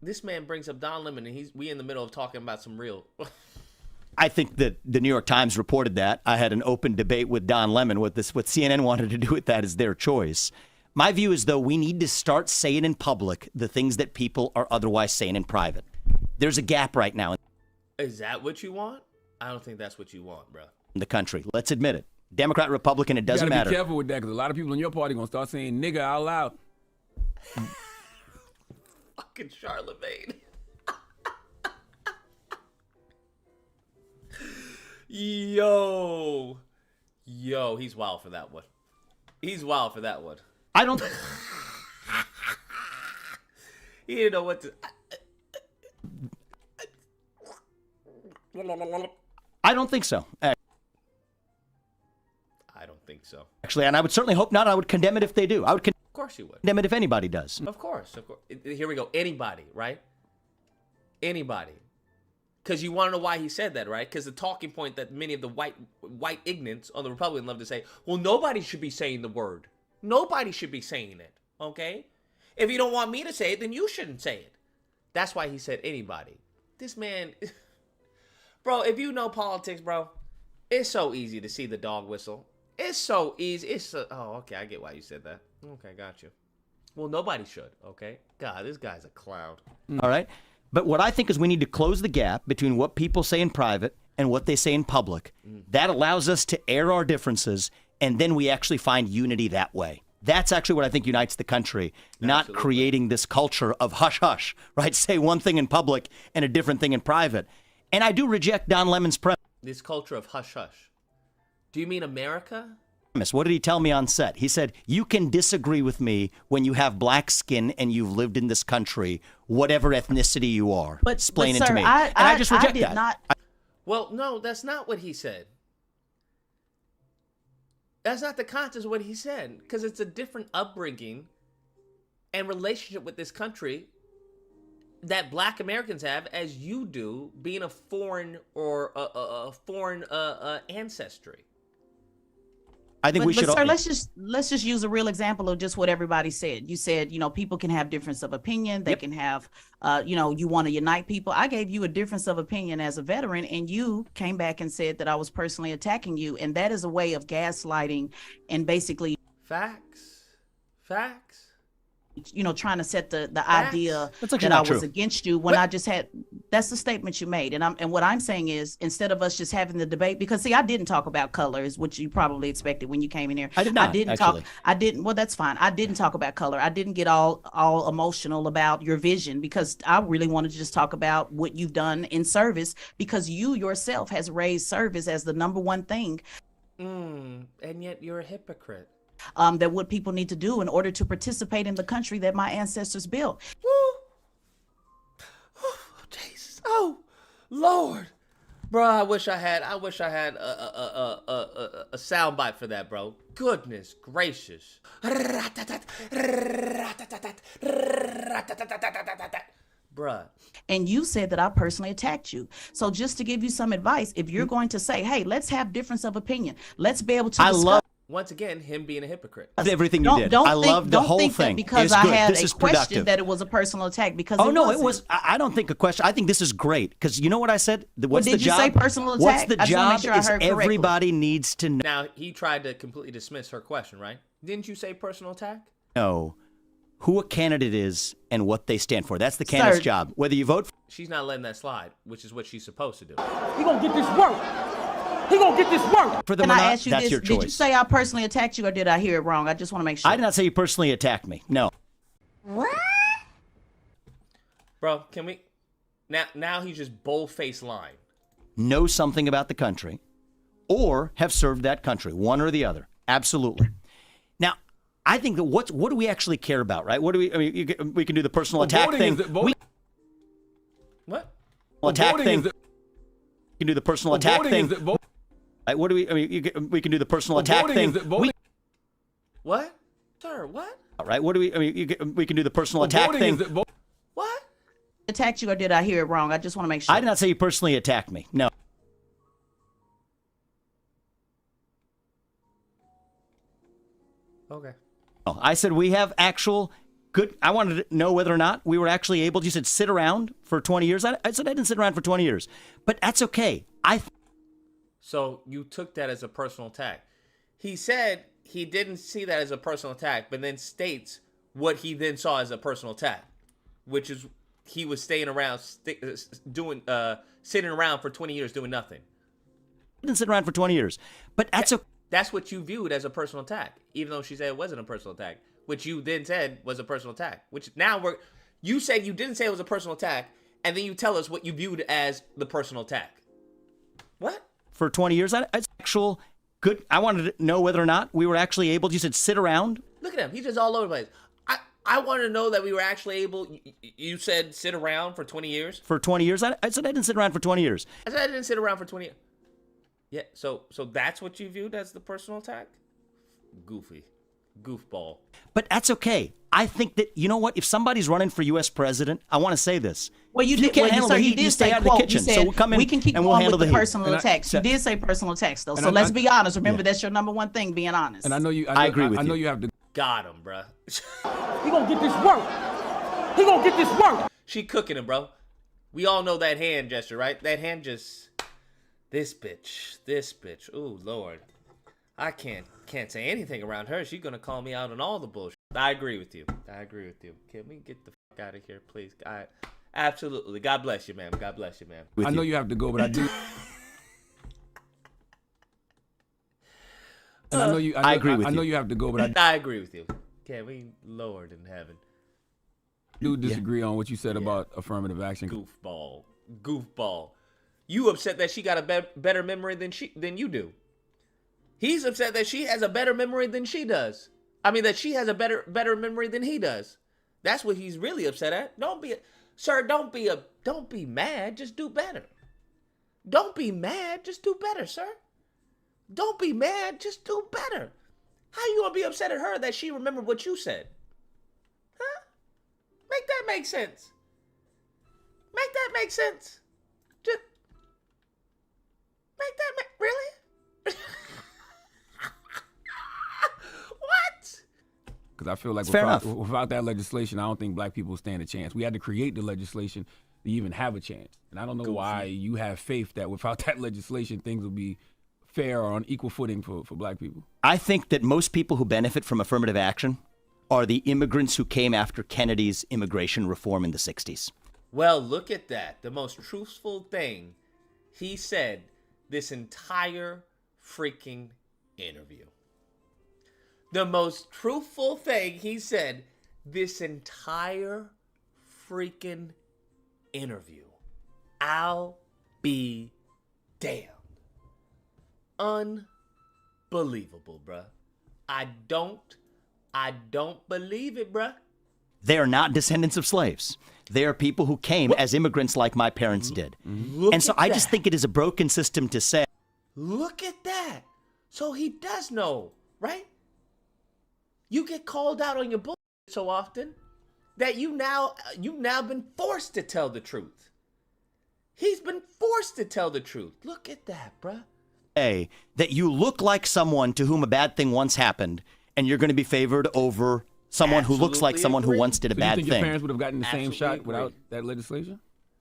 This man brings up Don Lemon, and we in the middle of talking about some real... I think that the New York Times reported that. I had an open debate with Don Lemon. What CNN wanted to do with that is their choice. My view is, though, we need to start saying in public the things that people are otherwise saying in private. There's a gap right now. Is that what you want? I don't think that's what you want, bro. In the country. Let's admit it. Democrat, Republican, it doesn't matter. Be careful with that, because a lot of people in your party going to start saying nigga out loud. Fucking Charlamagne. Yo, he's wild for that one. He's wild for that one. I don't... He didn't know what to... I don't think so. I don't think so. Actually, and I would certainly hope not. I would condemn it if they do. I would Of course you would. condemn it if anybody does. Of course. Here we go. Anybody, right? Anybody. Because you want to know why he said that, right? Because the talking point that many of the white ignorants on the Republican love to say, well, nobody should be saying the word. Nobody should be saying it, okay? If you don't want me to say it, then you shouldn't say it. That's why he said anybody. This man, bro, if you know politics, bro, it's so easy to see the dog whistle. It's so easy. Oh, okay, I get why you said that. Okay, got you. Well, nobody should, okay? God, this guy's a clown. All right? But what I think is we need to close the gap between what people say in private and what they say in public. That allows us to air our differences, and then we actually find unity that way. That's actually what I think unites the country, not creating this culture of hush-hush, right? Say one thing in public and a different thing in private. And I do reject Don Lemon's premise. This culture of hush-hush. Do you mean America? What did he tell me on set? He said, you can disagree with me when you have black skin and you've lived in this country, whatever ethnicity you are. Explain it to me. I just reject that. Well, no, that's not what he said. That's not the context of what he said, because it's a different upbringing and relationship with this country that black Americans have as you do, being a foreign or a foreign ancestry. I think we should. Sir, let's just use a real example of just what everybody said. You said, people can have difference of opinion. They can have, you want to unite people. I gave you a difference of opinion as a veteran, and you came back and said that I was personally attacking you. And that is a way of gaslighting and basically. Facts. trying to set the idea That's actually that I not was true. against you when I just had, that's the statement you made. And what I'm saying is, instead of us just having the debate, because see, I didn't talk about colors, which you probably expected when you came in here. I did not, well, that's fine. I didn't talk about color. I didn't get all emotional about your vision, because I really wanted to just talk about what you've done in service, because you yourself has raised service as the number one thing. And yet you're a hypocrite. That what people need to do in order to participate in the country that my ancestors built. Woo! Oh, Jesus! Oh, Lord, bro! I wish I had a soundbite for that, bro. Goodness gracious! Bruh. And you said that I personally attacked you. So just to give you some advice, if you're going to say, hey, let's have difference of opinion, let's be able to discuss. Once again, him being a hypocrite. Everything you did. I love the whole thing. Because I had a question that it was a personal attack. Because it was. I don't think a question. I think this is great, because you know what I said. What's the job? Did you say personal attack? What's the job? Is everybody needs to know. Now he tried to completely dismiss her question, right? Didn't you say personal attack? No. Who a candidate is and what they stand for. That's the candidate's job. Whether you vote. She's not letting that slide, which is what she's supposed to do. He gonna get this work. He gonna get this work. For them Can or I not, ask you that's this? your choice. Did you say I personally attacked you, or did I hear it wrong? I just want to make sure. I did not say you personally attacked me. No. What? Bro, can we? Now he's just bold-faced lying. Know something about the country, or have served that country, one or the other. Absolutely. Now, I think that what do we actually care about, right? What do we? I mean, we can do the personal attack thing. What? Attack thing. We can do the personal attack thing. Right, what do we? I mean, we can do the personal attack thing. What? Sir, what? All right, what do we? I mean, we can do the personal attack thing. What? Attacked you, or did I hear it wrong? I just want to make sure. I did not say you personally attacked me. No. Okay. Oh, I said we have actual good. I wanted to know whether or not we were actually able to. You said sit around for 20 years. I said I didn't sit around for 20 years, but that's okay. So you took that as a personal attack. He said he didn't see that as a personal attack, but then states what he then saw as a personal attack, which is he was staying around, sitting around for 20 years doing nothing. I didn't sit around for 20 years, but that's okay. That's what you viewed as a personal attack, even though she said it wasn't a personal attack, which you then said was a personal attack. Which now you said you didn't say it was a personal attack, and then you tell us what you viewed as the personal attack. What? For 20 years, it's actual good. I wanted to know whether or not we were actually able to. You said sit around. Look at him. He's just all over the place. I wanted to know that we were actually able. You said sit around for 20 years. For 20 years, I said I didn't sit around for 20 years. I said I didn't sit around for 20 years. Yeah, so that's what you viewed as the personal attack? Goofball. But that's okay. I think that, you know what? If somebody's running for U.S. president, I want to say this. Well, you did. You did stay out of the kitchen. So we'll come in. We can keep and we'll going handle with the heat. personal attacks. You did say personal attacks, though. So let's be honest. Remember, that's your number one thing, being honest. And I know you. I agree with you. I know you have to. Got him, bro. He gonna get this work. He gonna get this work. She cooking him, bro. We all know that hand gesture, right? That hand just. This bitch. Ooh, Lord. I can't say anything around her. She's gonna call me out on all the bullshit. I agree with you. Can we get the fuck out of here, please? Absolutely. God bless you, man. God bless you, man. I know you have to go, but I do. And I agree with you. I know you have to go, but I agree with you. Can we, Lord in heaven? Do disagree on what you said about affirmative action. Goofball. You upset that she got a better memory than you do. He's upset that she has a better memory than she does. I mean, that she has a better memory than he does. That's what he's really upset at. Don't be mad. Just do better. Don't be mad. Just do better, sir. Don't be mad. Just do better. How you gonna be upset at her that she remembered what you said? Huh? Make that make sense. Make that make sense. Just make that really? What? Because I feel like without that legislation, I don't think black people stand a chance. We had to create the legislation to even have a chance. And I don't know why you have faith that without that legislation, things will be fair or on equal footing for black people. I think that most people who benefit from affirmative action are the immigrants who came after Kennedy's immigration reform in the 60s. Well, look at that. The most truthful thing he said this entire freaking interview. The most truthful thing he said this entire freaking interview. I'll be damned. Unbelievable, bruh. I don't believe it, bruh. They are not descendants of slaves. They are people who came as immigrants like my parents did. And so I just think it is a broken system to say. Look at that. So he does know, right? You get called out on your bullshit so often that you've now been forced to tell the truth. He's been forced to tell the truth. Look at that, bruh. That you look like someone to whom a bad thing once happened, and you're going to be favored over someone who looks like someone who once did a bad thing. thing. Your parents would have gotten the same shot without that legislation?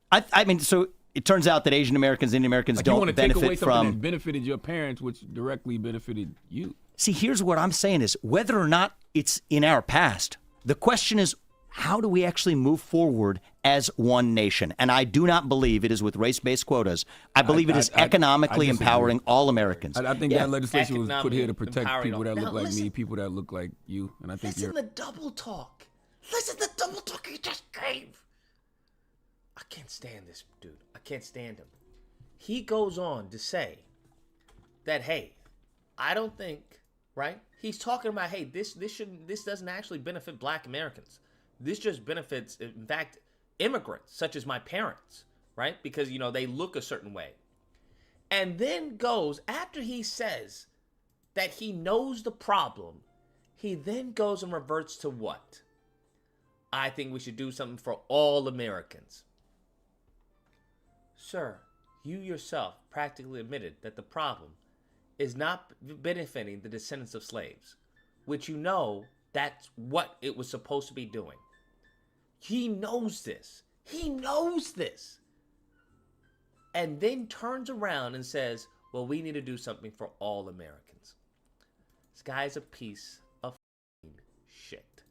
I mean, so it turns out that Asian Americans, Indian Americans don't benefit take away from. That benefited your parents, which directly benefited you. See, here's what I'm saying is whether or not it's in our past, the question is, how do we actually move forward as one nation? And I do not believe it is with race-based quotas. I believe it is economically empowering all Americans. I think that legislation was put here to protect people that look like me, people that look like you. And I think listen to the double talk. Listen to the double talk he just gave. I can't stand this dude. I can't stand him. He goes on to say that, hey, I don't think, right? He's talking about, hey, this doesn't actually benefit black Americans. This just benefits, in fact, immigrants, such as my parents, right? Because, you know, they look a certain way. And then goes, after he says that he knows the problem, he then goes and reverts to what? I think we should do something for all Americans. Sir, you yourself practically admitted that the problem is not benefiting the descendants of slaves, which you know that's what it was supposed to be doing. He knows this. He knows this. And then turns around and says, well, we need to do something for all Americans. This guy's a piece of shit.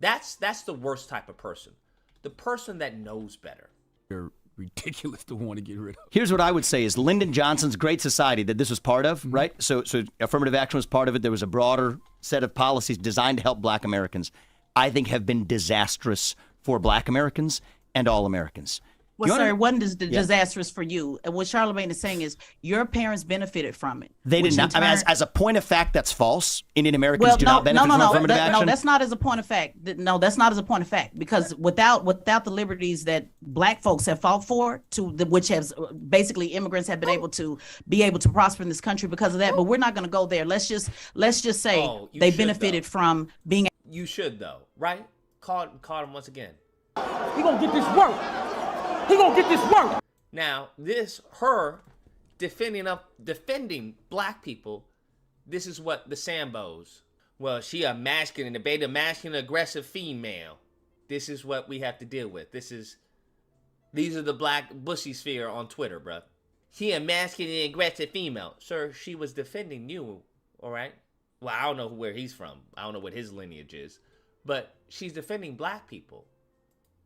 That's the worst type of person. The person that knows better. You're ridiculous to want to get rid of. Here's what I would say is Lyndon Johnson's Great Society that this was part of, right? So affirmative action was part of it. There was a broader set of policies designed to help black Americans, I think have been disastrous for black Americans and all Americans. Well, sir, it wasn't disastrous for you. And what Charlamagne is saying is your parents benefited from it. They did not. I mean, as a point of fact, that's false. Indian Americans do not benefit from affirmative action. No, that's not as a point of fact. No, that's not as a point of fact. Because without the liberties that black folks have fought for, which has basically immigrants have been able to prosper in this country because of that. But we're not going to go there. Let's just say they benefited from being. You should though, right? Call him once again. He gonna get this work. He gonna get this work. Now, her defending black people, this is what the Sambos, well, she a masculine, a masculine, aggressive female. This is what we have to deal with. These are the black bushy sphere on Twitter, bruh. She a masculine, aggressive female. Sir, she was defending you, all right? Well, I don't know where he's from. I don't know what his lineage is. But she's defending black people.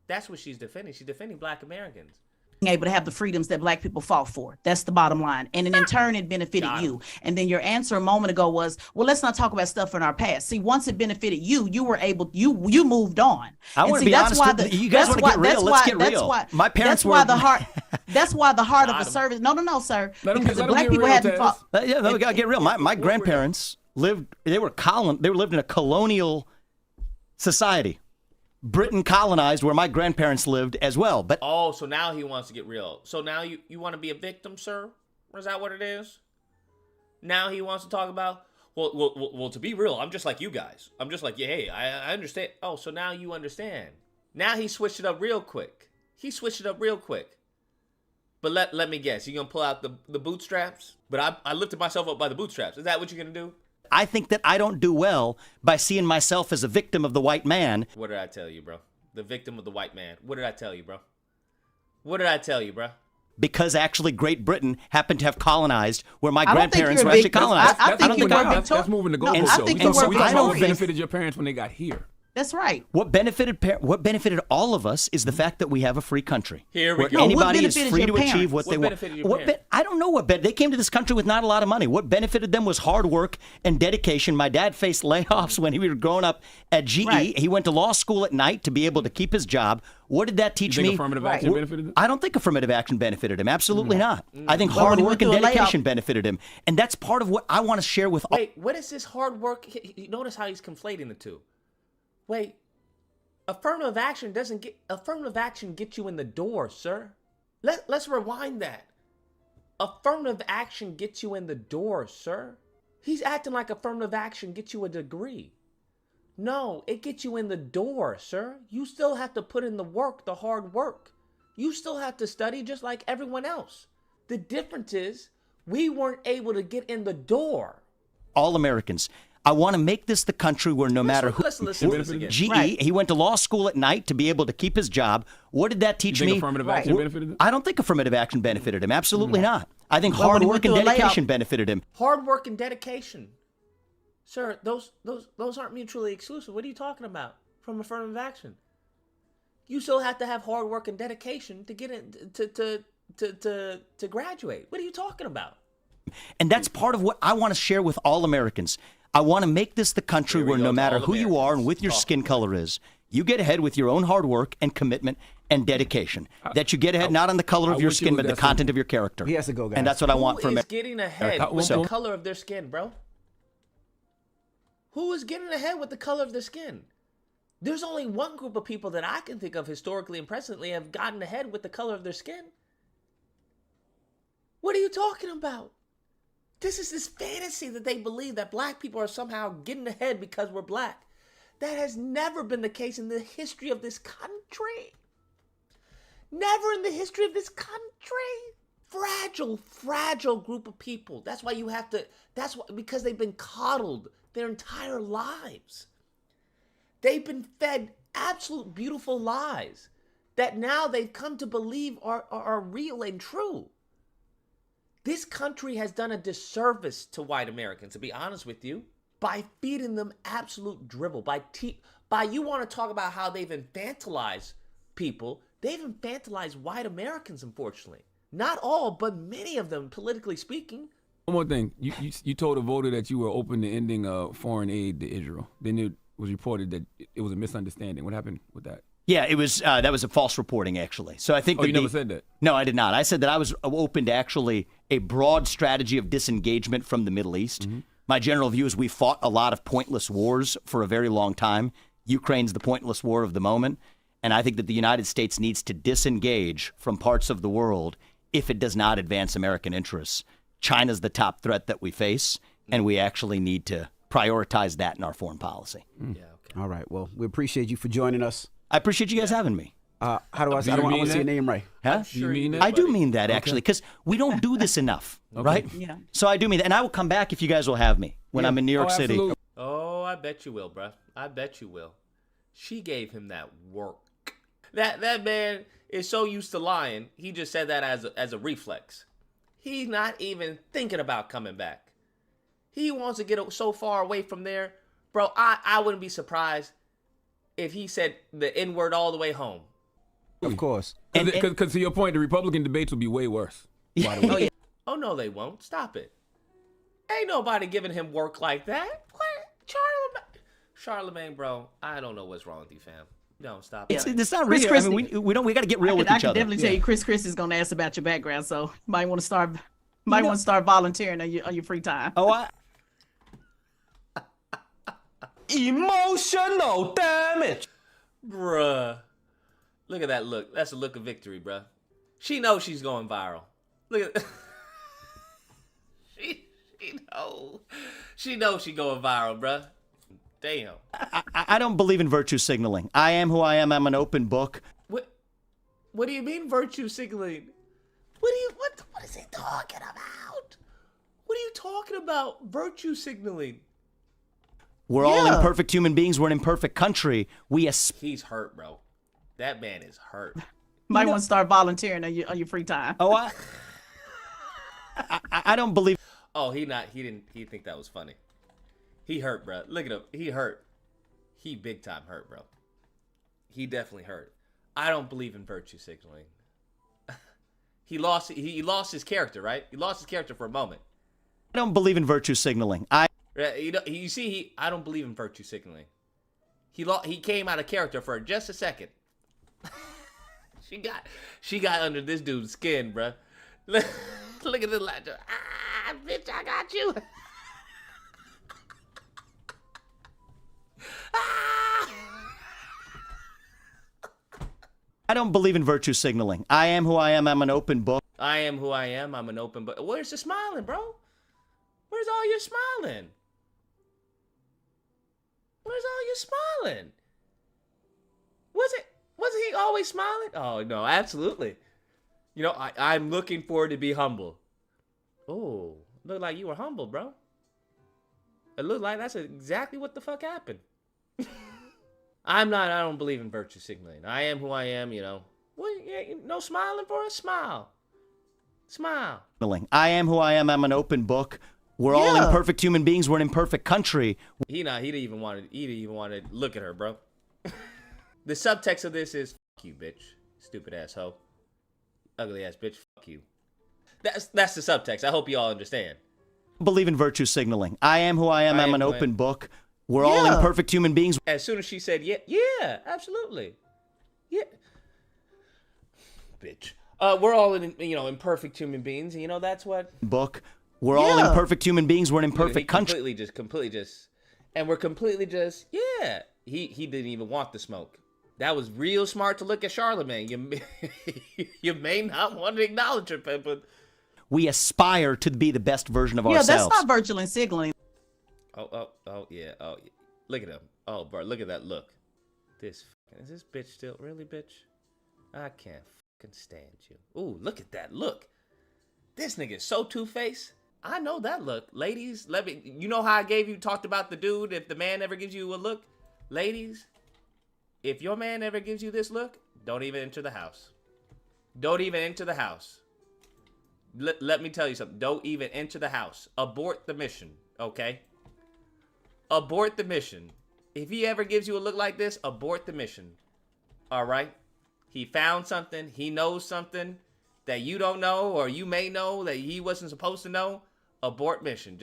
That's what she's defending. She's defending black Americans. Being able to have the freedoms that black people fought for. That's the bottom line. And in turn, it benefited you. And then your answer a moment ago was, well, let's not talk about stuff in our past. See, once it benefited you, you were able, you moved on. I want to be honest with you. You guys want to get real. Let's get real. My parents were. That's why the heart of the service. No, sir. Because the black people hadn't fought. Yeah, we got to get real. My grandparents lived in a colonial society. Britain colonized where my grandparents lived as well. But so now he wants to get real. So now you want to be a victim, sir? Is that what it is? Now he wants to talk about, well, to be real, I'm just like you guys. I'm just like, yeah, hey, I understand. Oh, so now you understand. Now he switched it up real quick. But let me guess, you going to pull out the bootstraps? But I lifted myself up by the bootstraps. Is that what you're going to do? I think that I don't do well by seeing myself as a victim of the white man. What did I tell you, bro? The victim of the white man. What did I tell you, bro? Because actually Great Britain happened to have colonized where my grandparents were actually colonized. I think you were That's moving the goalposts. I think you were we talking about what benefited your parents when they got here. That's right. What benefited all of us is the fact that we have a free country. Here we where go. Anybody What is benefited free your to achieve parents? what they What want. benefited your parents? I don't know what they came to this country with not a lot of money. What benefited them was hard work and dedication. My dad faced layoffs when he was growing up at GE. Right. He went to law school at night to be able to keep his job. What did that teach You think me? affirmative action benefited him? I don't think affirmative action benefited him. Absolutely not. I think Well, hard when he work went and through a dedication layoff- benefited him. And that's part of what I want to share with all. Wait, what is this hard work? Notice how he's conflating the two. Wait, affirmative action gets you in the door, sir. Let's rewind that. Affirmative action gets you in the door, sir. He's acting like affirmative action gets you a degree. No, it gets you in the door, sir. You still have to put in the work, the hard work. You still have to study just like everyone else. The difference is we weren't able to get in the door. All Americans. I want to make this the country where no matter who. Let's listen to this again. GE, Right. he went to law school at night to be able to keep his job. What did that You teach think me? affirmative Right. action benefited him? I don't think affirmative action benefited him. Absolutely not. I think Well, hard when he work went and through a layoff- dedication benefited him. Hard work and dedication. Sir, those aren't mutually exclusive. What are you talking about from affirmative action? You still have to have hard work and dedication to get in to graduate. What are you talking about? And that's part of what I want to share with all Americans. I want to make this the country Here we where go no to matter all who you are and Americans with your talking. skin color is, you get ahead with your own hard work and commitment and dedication. That you get ahead not on the color of I your wish it skin, was but the that content of your character. He has to go, guys. And that's what I want Who from is it. getting ahead Eric, with so- the color of their skin, bro? Who is getting ahead with the color of their skin? There's only one group of people that I can think of historically and presently have gotten ahead with the color of their skin. What are you talking about? This is this fantasy that they believe that black people are somehow getting ahead because we're black. That has never been the case in the history of this country. Never in the history of this country. Fragile group of people. That's why you have to, because they've been coddled their entire lives. They've been fed absolute beautiful lies that now they've come to believe are real and true. This country has done a disservice to white Americans, to be honest with you, by feeding them absolute dribble. By you want to talk about how they've infantilized people, they've infantilized white Americans, unfortunately. Not all, but many of them, politically speaking. One more thing. You told a voter that you were open to ending foreign aid to Israel. Then it was reported that it was a misunderstanding. What happened with that? Yeah, it was. That was a false reporting, actually. So I think. Oh, you never said that? No, I did not. I said that I was open to actually a broad strategy of disengagement from the Middle East. Mm-hmm. My general view is we fought a lot of pointless wars for a very long time. Ukraine's the pointless war of the moment, and I think that the United States needs to disengage from parts of the world if it does not advance American interests. China's the top threat that we face, and we actually need to prioritize that in our foreign policy. Yeah, okay. All right. Well, we appreciate you for joining us. I appreciate you guys having me. How do I say? you I don't mean want to say your that? name right. Huh? Do you mean that? I do mean that, actually, because we don't do this enough, right? Yeah. So I do mean that. And I will come back if you guys will have me when I'm in New York City. Absolutely. Oh, I bet you will, bruh. I bet you will. She gave him that work. That man is so used to lying, he just said that as a reflex. He's not even thinking about coming back. He wants to get so far away from there. Bro, I wouldn't be surprised if he said the N-word all the way home. Of course. Because to your point, the Republican debates will be way worse. By the way. Oh, yeah. Oh, no, they won't. Stop it. Ain't nobody giving him work like that. What? Charlamagne, bro, I don't know what's wrong with you, fam. No, stop it. It's not Chris real. I mean, we got to get real with I each can other. definitely tell you, Chris is going to ask about your background, so you might want to start volunteering on your free time. Oh, Emotional damage. Bruh. Look at that look. That's a look of victory, bruh. She knows she's going viral. Look at She knows she going viral, bruh. Damn. I don't believe in virtue signaling. I am who I am. I'm an open book. What do you mean virtue signaling? What is he talking about? What are you talking about? Virtue signaling. We're all Yeah. imperfect human beings. We're an imperfect country. He's hurt, bro. That man is hurt. Might want to start volunteering on your free time. Oh, I don't believe. Oh, he think that was funny. He hurt, bro. Look at him. He hurt. He big time hurt, bro. He definitely hurt. I don't believe in virtue signaling. He lost his character, right? He lost his character for a moment. I don't believe in virtue signaling. I don't believe in virtue signaling. He came out of character for just a second. She got under this dude's skin, bruh. Look at this ladder. Ah, bitch, I got you. I don't believe in virtue signaling. I am who I am. I'm an open book. I am who I am. I'm an open book. Where's the smiling, bro? Where's all your smiling? Where's all your smiling? Wasn't he always smiling? Oh, no, absolutely. You know, I'm looking forward to be humble. Oh, look like you were humble, bro. It looked like that's exactly what the fuck happened. I don't believe in virtue signaling. I am who I am, you know. No smiling for us? Smile. Smile. I am who I am. I'm an open book. We're all imperfect human beings. We're an imperfect country. He didn't even want to look at her, bro. The subtext of this is fuck you, bitch. Stupid ass hoe. Ugly ass bitch. Fuck you. That's the subtext. I hope you all understand. Believe in virtue signaling. I am who I am. I'm an open book. We're all imperfect human beings. As soon as she said, yeah, absolutely. Yeah. Bitch. We're all imperfect human beings. You know, that's what. Book. We're all imperfect human beings. We're an imperfect country. Completely just. And we're completely just, yeah. He didn't even want the smoke. That was real smart to look at Charlamagne. You may not want to acknowledge it, but. We aspire to be the best version of ourselves. Yeah, that's not virtual signaling. Oh, yeah. Look at him. Oh, bro, look at that look. Is this bitch still really, bitch? I can't fucking stand you. Ooh, look at that look. This nigga is so two-faced. I know that look. Ladies, you know how I talked about the dude, if the man ever gives you a look? Ladies, if your man ever gives you this look, don't even enter the house. Don't even enter the house. Let me tell you something. Don't even enter the house. Abort the mission, okay? Abort the mission. If he ever gives you a look like this, abort the mission. All right? He found something. He knows something that you don't know, or you may know that he wasn't supposed to know. Abort mission.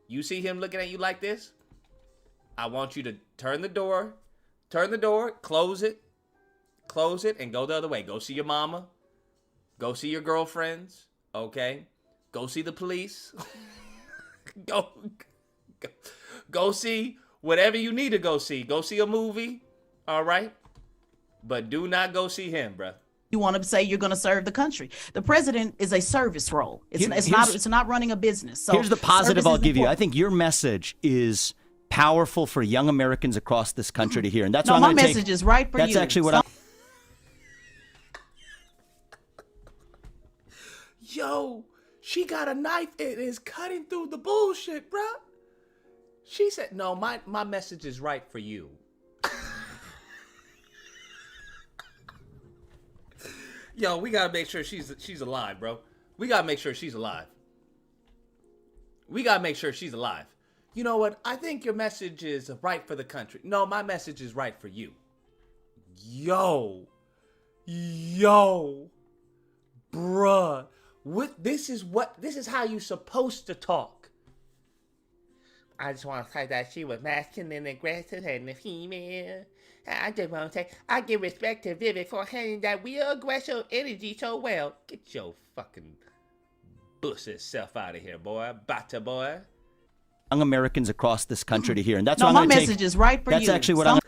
You see him looking at you like this? I want you to turn the door, close it, and go the other way. Go see your mama. Go see your girlfriends. Okay? Go see the police. Go see whatever you need to go see. Go see a movie. All right? But do not go see him, bruh. You want to say you're going to serve the country. The president is a service role. It's not running a business. So here's the positive I'll give you. I think your message is powerful for young Americans across this country to hear. And that's what I'm going to take. My message is right for you. That's actually what I'm... Yo, she got a knife and is cutting through the bullshit, bruh. She said, no, my message is right for you. Yo, we gotta make sure she's alive, bro. We gotta make sure she's alive. You know what? I think your message is right for the country. No, my message is right for you. Yo, bruh. This is how you supposed to talk. I just want to say that she was masculine and aggressive and a female. I just want to say, I give respect to Vivek for handling that real aggressive energy so well. Get your fucking bussy self out of here, boy. Bata boy. Young Americans across this country to hear. And that's what I'm my going to take. message is right for you. That's actually what I'm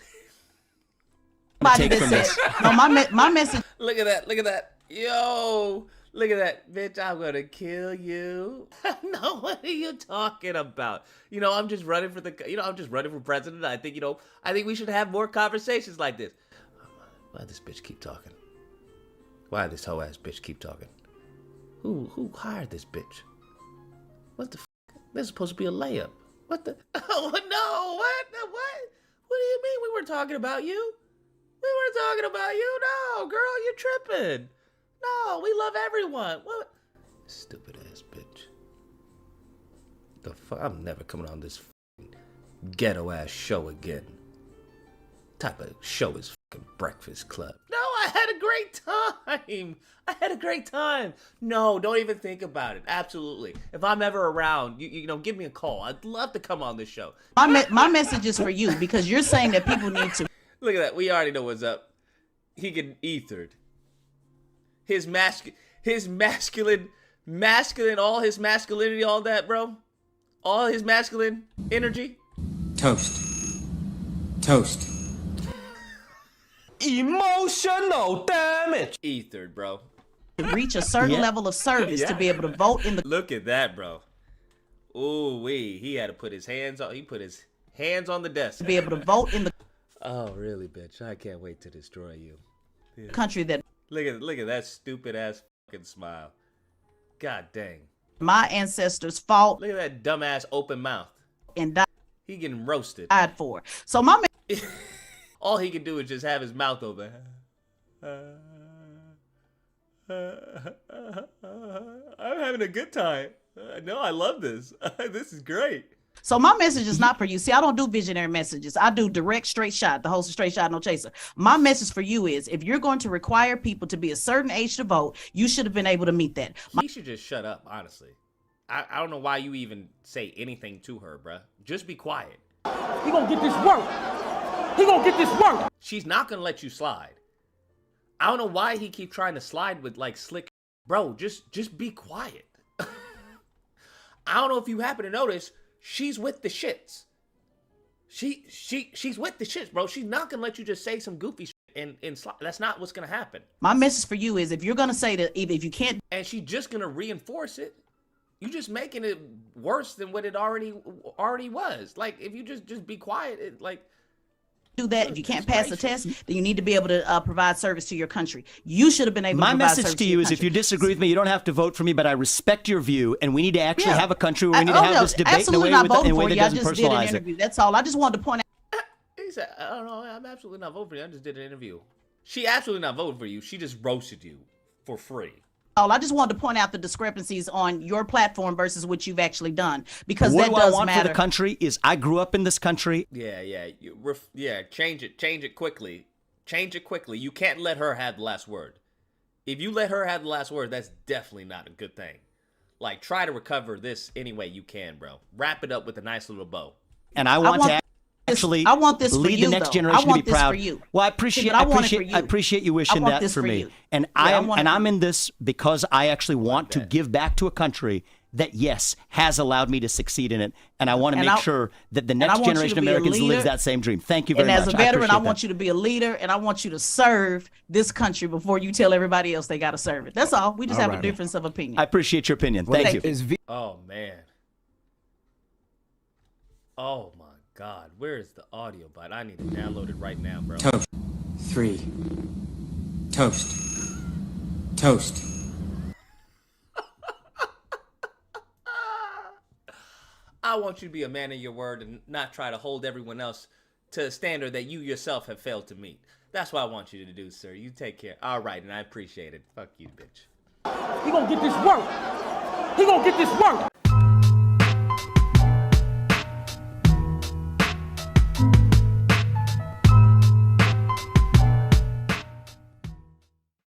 going to take from this. No, my message. Look at that. Yo. Look at that, bitch, I'm gonna kill you. No, what are you talking about? You know, I'm just running for president. I think we should have more conversations like this. Why this bitch keep talking? Why this hoe ass bitch keep talking? Who hired this bitch? What the f***? This is supposed to be a layup. What the? Oh, no, what? What do you mean we weren't talking about you? We weren't talking about you. No, girl, you're tripping. No, we love everyone. What? Stupid ass bitch. The fuck? I'm never coming on this ghetto ass show again. type of show is fucking Breakfast Club? No, I had a great time. I had a great time. No, don't even think about it. Absolutely. If I'm ever around, you know, give me a call. I'd love to come on this show. My message is for you, because you're saying that people need to. Look at that. We already know what's up. He getting ethered. His masculine, all his masculinity, all that, bro. All his masculine energy. Toast. Emotional damage. Ethered, bro. To reach a certain level of service to be able to vote in the. Look at that, bro. Ooh wee. He had to put his hands on. He put his hands on the desk. To be able to vote in the. Oh really, bitch? I can't wait to destroy you. Yeah. Country that. Look at that stupid ass fucking smile. God dang. My ancestors fought. Look at that dumbass open mouth. And died. He getting roasted. Died for. So my. All he can do is just have his mouth open. I'm having a good time. No, I love this. This is great. So my message is not for you. See, I don't do visionary messages. I do direct, straight shot. The host of Straight Shot, No Chaser. My message for you is, if you're going to require people to be a certain age to vote, you should have been able to meet that. He should just shut up, honestly. I don't know why you even say anything to her, bruh. Just be quiet. He gonna get this work. He gonna get this work. She's not gonna let you slide. I don't know why he keep trying to slide with like slick. Bro, just be quiet. I don't know if you happen to notice, she's with the shits. She's with the shits, bro. She's not gonna let you just say some goofy shit and slide. That's not what's gonna happen. My message for you is, if you're gonna say that, if you can't, and she's just gonna reinforce it. You just making it worse than what it already was. Like, if you just be quiet, it like. Do that. If you can't pass the test, then you need to be able to provide service to your country. You should have been able to provide service to your country. My message to you is, if you disagree with me, you don't have to vote for me, but I respect your view, and we need to actually have a country where we need to have this debate in a way that doesn't personalize it. That's all. I just wanted to point out. He said, I don't know, I'm absolutely not voting for you. I just did an interview. She absolutely not voting for you. She just roasted you for free. I just wanted to point out the discrepancies on your platform versus what you've actually done, because what that does matter. What I want for the country is, I grew up in this country. Yeah. Change it quickly. Change it quickly. You can't let her have the last word. If you let her have the last word, that's definitely not a good thing. Like, try to recover this any way you can, bro. Wrap it up with a nice little bow. And I want to actually lead the next generation to be proud. Well, I appreciate you wishing that for me. And I'm in this because I actually want to give back to a country that, yes, has allowed me to succeed in it. And I want to make sure that the next generation of Americans lives that same dream. Thank you very much. And as a veteran, I want you to be a leader, and I want you to serve this country before you tell everybody else they got to serve it. That's all. We just have a difference of opinion. I appreciate your opinion. Thank you. Oh, man. Oh, my God, where is the audio bite? I need to download it right now, bro. Toast. 3. Toast. I want you to be a man of your word and not try to hold everyone else to a standard that you yourself have failed to meet. That's what I want you to do, sir. You take care. All right, and I appreciate it. Fuck you, bitch. He gonna get this work. He gonna get this work.